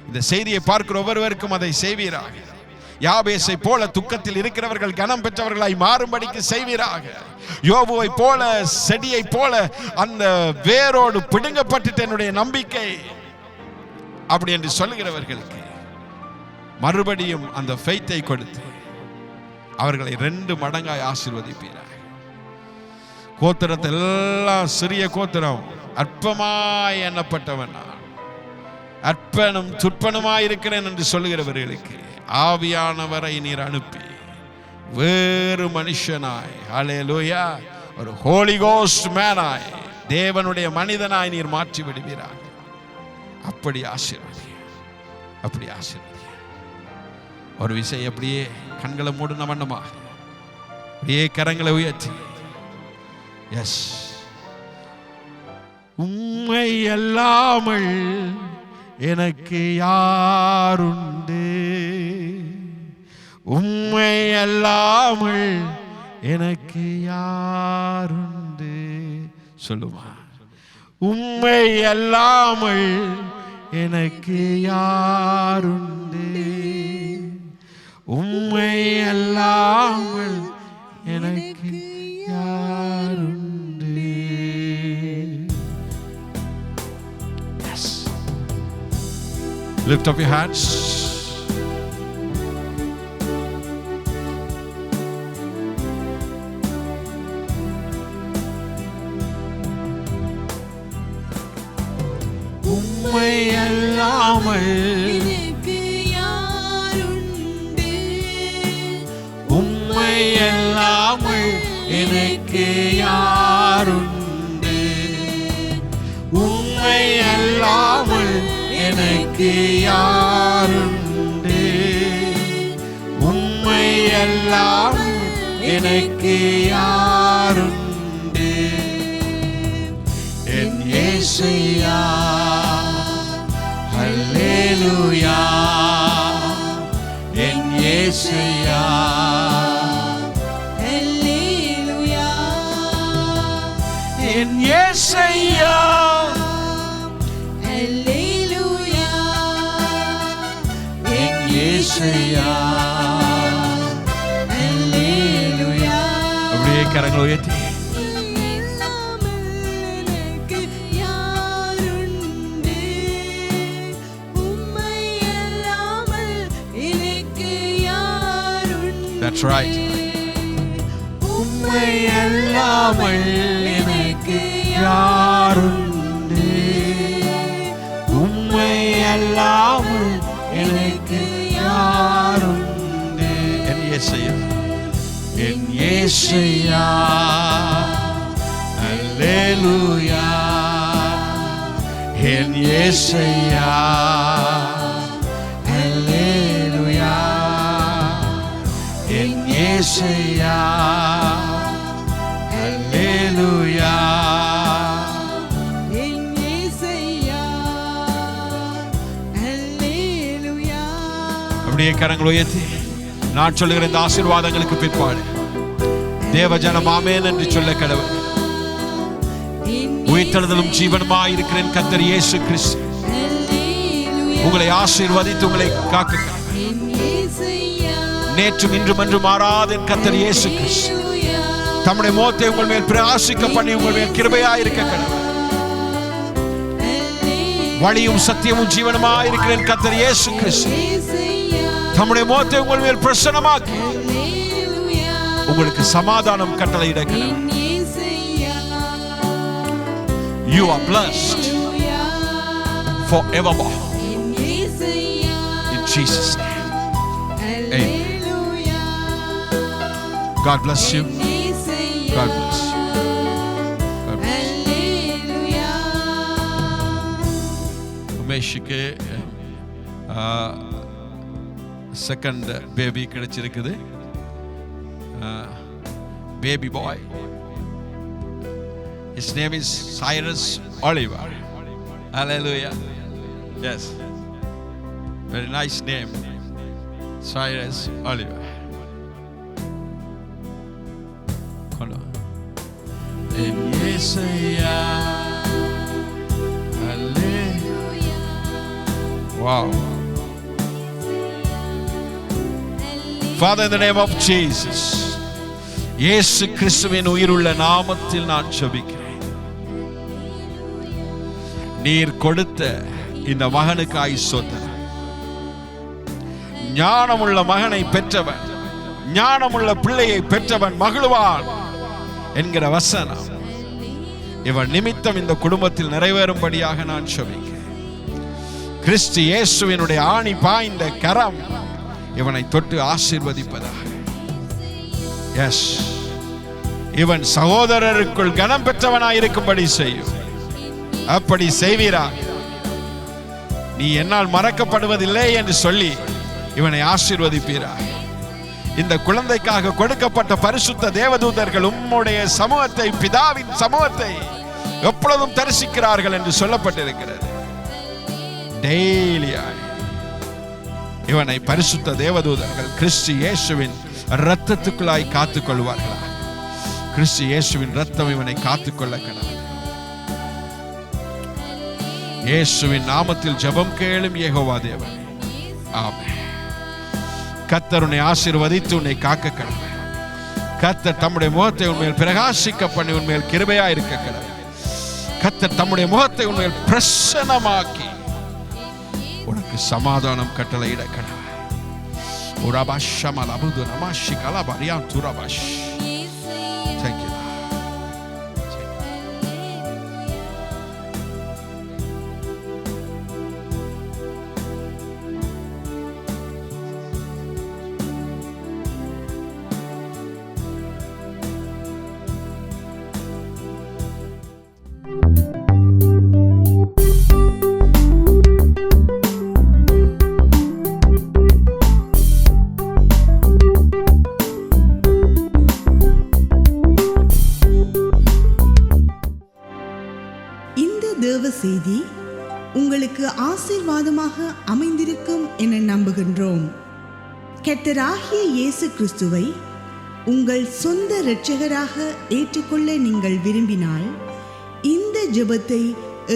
இந்த செய்தியை பார்க்கிற ஒவ்வொருவருக்கும் அதை செய்வீராக. யாபேசை போல துக்கத்தில் இருக்கிறவர்கள் கனம் பெற்றவர்களாய் மாறும்படிக்கு செய்வீராக. யோபுவை போல, செடியை போல அந்த வேரோடு பிடுங்கப்பட்டு என்னுடைய நம்பிக்கை அப்படி என்று சொல்லுகிறவர்களுக்கு மறுபடியும் அந்த ஃபெய்த்தை கொடுத்து அவர்களை 2 மடங்காய் ஆசீர்வதிப்பீராக. கோத்திரத்தை எல்லாம் சிறிய கோத்திரம், அற்பமாய் எண்ணப்பட்டவன் நான், அற்பனும் துற்பனுமாய் இருக்கிறேன் என்று சொல்லுகிறவர்களுக்கு ஆவியானவரை நீர் அனுப்பி வேறு மனுஷனாய், ஹல்லேலூயா, ஒரு ஹோலி கோஸ்ட் மேனாய், தேவனுடைய மனிதனாய் நீர் மாற்றி விடுவீராக. அப்படி ஆசீர்வதி, அப்படி ஆசீர்வதி. ஒரு விஷயம் அப்படியே கண்களை மூடின வண்ணமாக அப்படியே கரங்களை உயர்த்தி, எஸ், உம்மை அல்லாமல் எனக்கு யாருண்டு, உம்மை அல்லாமல் எனக்கு யாருண்டு சொல்லுமா. உம்மை அல்லாமல் எனக்கு யாருண்டு, உம்மை அல்லாமல் எனக்கு யாருண்டு. Yes. Lift up your hands. உம்மை அல்லாமல் எனக்கு யாருண்டு, உம்மை அல்லாமல் எனக்கு யாருண்டு, உம்மை அல்லாமல் எனக்கு யாருண்டு, உம்மை அல்லாமல் எனக்கு யாருண்டு. என் இயேசுயா, ஹல்லேலூயா, என் இயேசுயா, ஹல்லேலூயா, என் இயேசுயா, ஹல்லேலூயா, என் இயேசுயா, ஹல்லேலூயா. அப்படியே கரங்களை உயர்த்தி, that's right. உம்மை அல்லாமல் எனக்கு யாருண்டு, உம்மை அல்லாமல் எனக்கு யாருண்டு. என் இயேசுயா, என் இயேசுயா, ஹல்லேலூயா, என் இயேசுயா, ஹல்லேலூயா, என் இயேசுயா, ஹல்லேலூயா, என் இயேசுயா, ஹல்லேலூயா. அப்படியே கரங்களை உயர்த்தி நான் சொல்லுகிற இந்த ஆசீர்வாதங்களுக்கு பிற்பாடு தேவஜனம் ஆமென் என்று சொல்ல கடவுள். உயிர்த்தெழுதலும் ஜீவனுமாய் இருக்கிற கர்த்தர் இயேசு கிறிஸ்து உங்களை ஆசீர்வதித்து உங்களை காக்க. நேற்றும் இன்றும் என்று மாறாத கர்த்தர் இயேசு கிறிஸ்து தம்முடைய முகத்தை உங்கள் மேல் பிரகாசிக்க பண்ணி உங்கள் மேல் கிருபையாய் இருக்க கடவுள். வழியும் சத்தியமும் ஜீவனுமாய் இருக்கிற கர்த்தர் இயேசு கிறிஸ்து தம்முடைய முகத்தை உங்கள் மேல் பிரசன்னமாக்கி உங்களுக்கு சமாதானம் கட்டளையிட கடவுள். You are blessed forevermore in Jesus' name. Amen. God bless you. God bless you. God bless you. உமேஷுக்கு செகண்ட் பேபி கிடைச்சிருக்குது, baby boy. His name is Cyrus Oliver. Hallelujah. Yes, very nice name, Cyrus Oliver. Wow. Father, in the name of Jesus, இயேசு கிறிஸ்துவின் உயிருள்ள நாமத்தில் நான் ஜெபிக்கிறேன். நீர் கொடுத்த இந்த மகனுக்காய் ஸ்தோத்திரம். ஞானமுள்ள மகனை பெற்றவன், ஞானமுள்ள பிள்ளையை பெற்றவன் மகிழ்வான் என்கிற வசனம் இவன் நிமித்தம் இந்த குடும்பத்தில் நிறைவேறும்படியாக நான் ஜெபிக்கிறேன். கிறிஸ்து இயேசுவினுடைய ஆணி பாய்ந்த கரம் இவனை தொட்டு ஆசீர்வதிப்பதாக. எஸ், இவன் சகோதரருக்குள் கனம் பெற்றவனாய் இருக்கும்படி செய்யும். அப்படி செய்வீரா? நீ என்னால் மறக்கப்படுவதில்லை என்று சொல்லி இவனை ஆசீர்வதிப்பீரா? இந்த குழந்தைக்காக கொடுக்கப்பட்ட பரிசுத்த தேவதூதர்கள் உம்முடைய சமூகத்தை, பிதாவின் சமூகத்தை எப்பொழுதும் தரிசிக்கிறார்கள் என்று சொல்லப்பட்டிருக்கிறது. டெய்லியாய் இவனை பரிசுத்த தேவதூதர்கள் கிறிஸ்து இயேசுவின் இரத்தத்துக்குள்ளாய் காத்துக் கொள்வார்களா? கிறிஸ்து இயேசுவின் இரத்தம் இவனை காத்துக்கொள்ள கடவுள். இயேசுவின் நாமத்தில் ஜெபம் கேளும் யெகோவா தேவன். ஆமென். கர்த்தர் உன்னை ஆசீர்வதித்து உன்னை காக்க கடவுள். கர்த்தர் தம்முடைய முகத்தை உன்மேல் பிரகாசிக்க பண்ணி உன்மேல் கிருபையா இருக்க கடவுள். கர்த்தர் தம்முடைய முகத்தை உன்மேல் பிரசன்னமாக்கி உனக்கு சமாதானம் கட்டளையிட கடவுள். உரபாஷமல் அபுது நமாஷி கலபரியா துரபாஷ். Thank you. செய்தி உங்களுக்கு ஆசீர்வாதமாக அமைந்திருக்கும் என நம்புகின்றோம். கர்த்தராகிய இயேசு கிறிஸ்துவை உங்கள் சொந்த இரட்சகராக ஏற்றுக்கொள்ள நீங்கள் விரும்பினால் இந்த ஜெபத்தை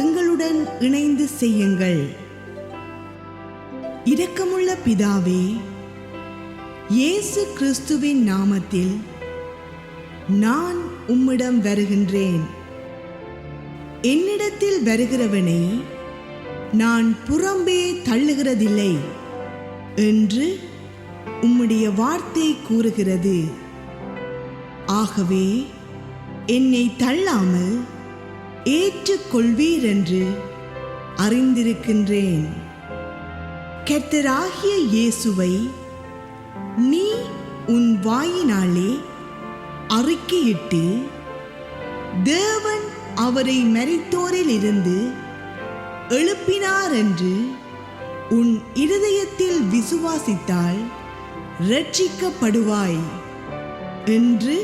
எங்களுடன் இணைந்து செய்யுங்கள். இரக்கமுள்ள பிதாவே, இயேசு கிறிஸ்துவின் நாமத்தில் நான் உம்மிடம் வருகின்றேன். என்னிடத்தில் வருகிறவனை நான் புறம்பே தள்ளுகிறதில்லை என்று உம்முடைய வார்த்தை கூறுகிறது. ஆகவே என்னை தள்ளாமல் ஏற்றுக்கொள்வீர் என்று அறிந்திருக்கின்றேன். கர்த்தராகிய இயேசுவை நீ உன் வாயினாலே அறிக்கையிட்டு தேவன் அவரை மரித்தோரில் இருந்து எழுப்பினார் என்று உன் இருதயத்தில் விசுவாசித்தால் இரட்சிக்கப்படுவாய் என்று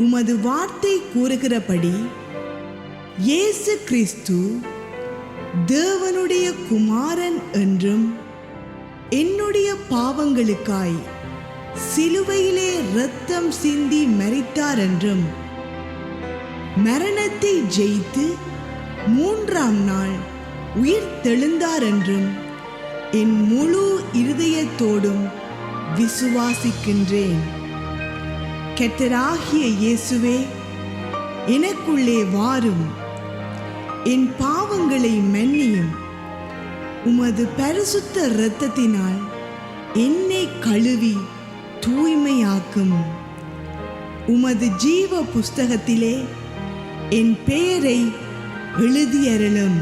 உமது வார்த்தை கூறுகிறபடி இயேசு கிறிஸ்து தேவனுடைய குமாரன் என்றும் என்னுடைய பாவங்களுக்காய் சிலுவையிலே இரத்தம் சிந்தி மரித்தார் என்றும் மரணத்தை ஜெயித்து 3ஆம் நாள் உயிர் தெழுந்தார் என்றும் என் முழு இருதயத்தோடும் விசுவாசிக்கின்றேன். கர்த்தராகிய இயேசுவே, எனக்குள்ளே வாரும், என் பாவங்களை மன்னியும், உமது பரிசுத்த இரத்தத்தினால் என்னை கழுவி தூய்மையாக்கும். உமது ஜீவ புஸ்தகத்திலே என் பெயரை எழுதியருளும்.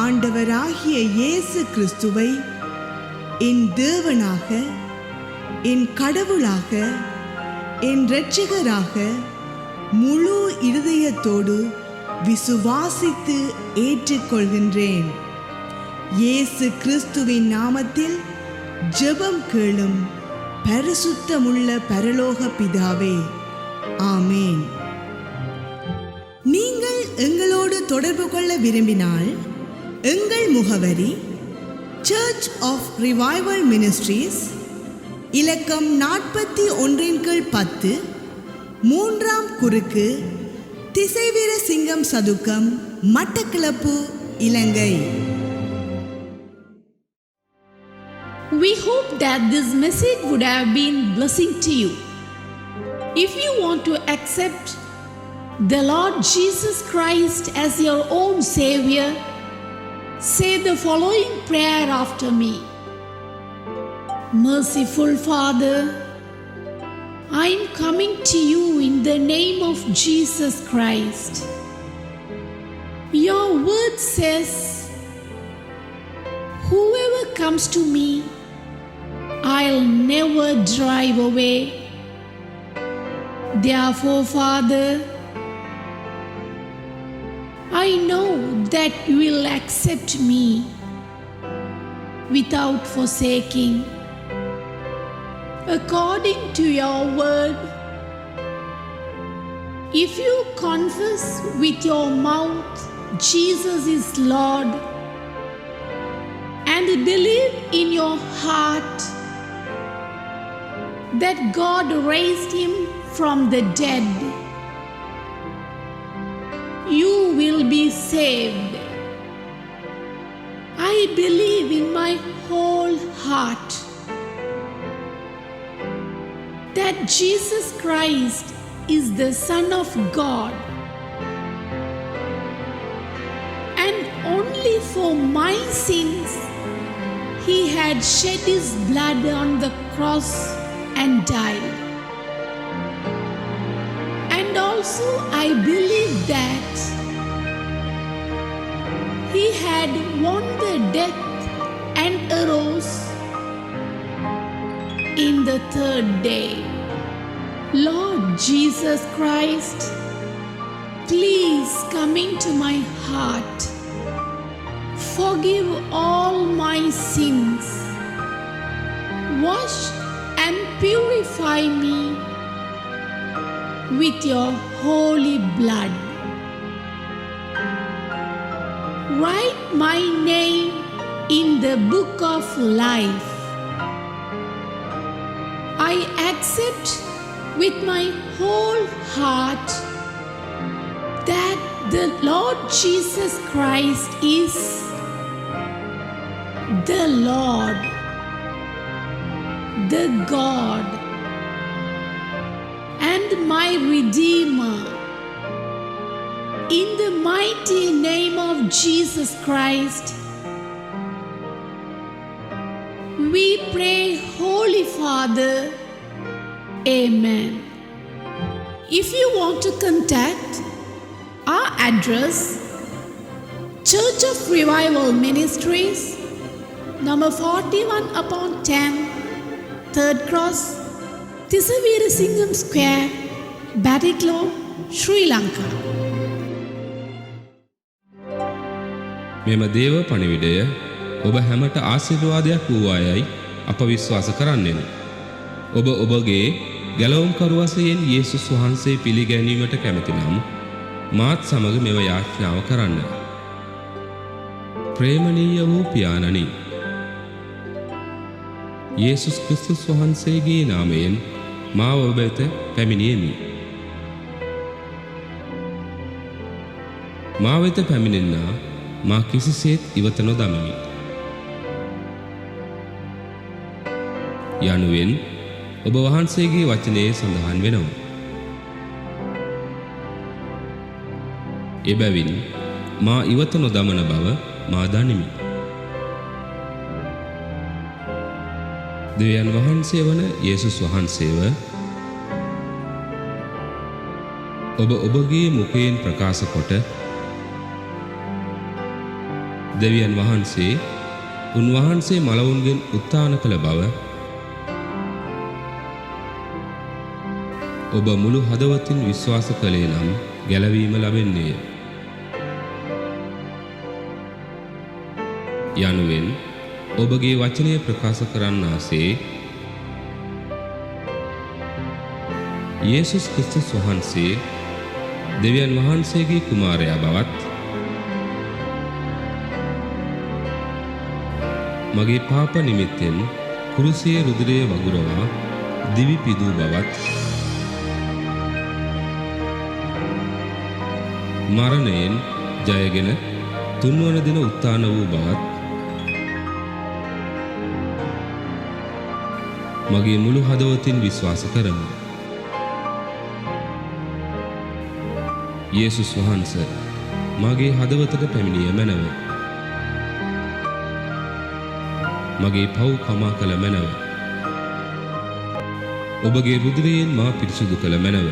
ஆண்டவராகிய இயேசு கிறிஸ்துவை என் தேவனாக, என் கடவுளாக, என் இரட்சகராக முழு இருதயத்தோடு விசுவாசித்து ஏற்றுக்கொள்கின்றேன். இயேசு கிறிஸ்துவின் நாமத்தில் ஜெபம் கேளும் பரிசுத்தமுள்ள பரலோக பிதாவே, ஆமேன். நீங்கள் எங்களோடு தொடர்பு கொள்ள விரும்பினால் எங்கள் முகவரி சர்ச் ஆஃப் ரிவைவல் மினிஸ்ட்ரீஸ், இலக்கம் 41/10, 3ஆம் குறுக்கு, திசைவீர சிங்கம் சதுக்கம், மட்டக்களப்பு, இலங்கை. We hope that this message would have been blessing to you. If you want to accept the Lord Jesus Christ as your own Savior, say the following prayer after me. Merciful Father, I am coming to you in the name of Jesus Christ. Your word says, whoever comes to me, I'll never drive away. Therefore, Father, I know that you will accept me without forsaking. According to your word, if you confess with your mouth Jesus is Lord and believe in your heart that God raised him from the dead, you will be saved. I believe in my whole heart that Jesus Christ is the Son of God, and only for my sins he had shed his blood on the cross and died. And also I believe that he had won the death and arose in the third day. Lord Jesus Christ, please come into my heart. Forgive all my sins. Wash and purify me with your holy blood. Write my name in the book of life. I accept with my whole heart that the Lord Jesus Christ is the Lord, the God, and my Redeemer. In the mighty name of Jesus Christ, we pray, Holy Father. Amen. If you want to contact our address, Church of Revival Ministries, number 41/10, 3rd Cross, Tisavira Singham Square, Batticalow, Sri Lanka. මෙම දේව පණිවිඩය ඔබ හැමට ආශිර්වාදයක් වූවායයි අප විශ්වාස කරන්නෙමු. ඔබ ඔබගේ ගැලවුම්කරු වශයෙන් යේසුස් වහන්සේ පිළිගැනීමට කැමති නම් මාත් සමග මෙව යාඥාව කරන්න. ප්‍රේමණීය වූ පියාණනි, යේසුස් ක්‍රිස්තුස් වහන්සේගේ නාමයෙන් මා ඔබ වෙත පැමිණියෙමි. මා වෙත පැමිණෙන්නා මා කිසිසේත් ඉවත නොදමමි. යනුවෙන් ඔබ වහන්සේගේ වචනයේ සඳහන් වෙනවා. එබැවින් මා ඉවත නොදමන බව මා දනිමි. දෙවියන් වහන්සේ වන යේසුස් වහන්සේව ඔබ ඔබගේ මුඛයෙන් ප්‍රකාශ කොට දෙවියන් වහන්සේ උන්වහන්සේ මලවුන්ගෙන් උත්ථාන කළ බව ඔබ මුළු හදවතින් විශ්වාස කළේ නම් ගැලවීම ලැබෙන්නේය. යනුවෙන් ඔබගේ වචනය ප්‍රකාශ කරන්නාසේ යේසුස් ක්‍රිස්තුස් වහන්සේ දෙවියන් වහන්සේගේ කුමාරයා බවත් මගේ පාප නිමිත්තෙන් කුරුසියේ රුධිරය වගුරවා දිවි පිදූ බවත් මරණයෙන් ජයගෙන තුන්වන දින උත්ථාන වූ බවත් මගේ මුළු හදවතින් විශ්වාස කරමි. යේසුස් වහන්සේ මගේ හදවතට පැමිණිය මැනව. මගේ පව් කමා කළ මැනව. ඔබගේ රුධිරයෙන් මා පිරිසුදු කළ මැනව.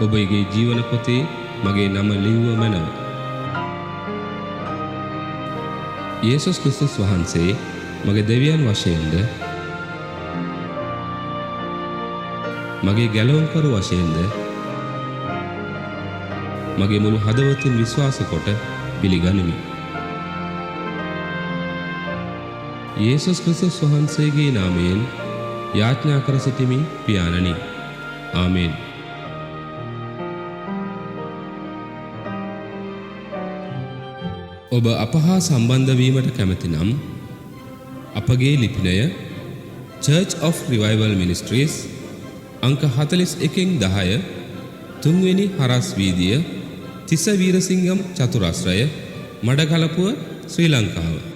ඔබගේ ජීවන පොතේ මගේ නම ලිව්ව මැනව. යේසුස් ක්‍රිස්තුස් වහන්සේ මගේ දෙවියන් වශයෙන්ද මගේ ගැලවුම්කරු වශයෙන්ද මගේ මුළු හදවතින් විශ්වාස කොට පිළිගනිමි. යේසුස් ක්‍රිස්තුස් වහන්සේගේ නාමයෙන් යාඥා කර සිටිමි පියාණනි. ආමේන්. ඔබ අප හා සම්බන්ධ වීමට කැමති නම් අපගේ ලිපිනය Church of Revival Ministries අංක 41-10 3වෙනි හරස් වීදිය තිස්ස වීරසිංගම් චතුරස්‍රය මඩකලපුව ශ්‍රී ලංකාව.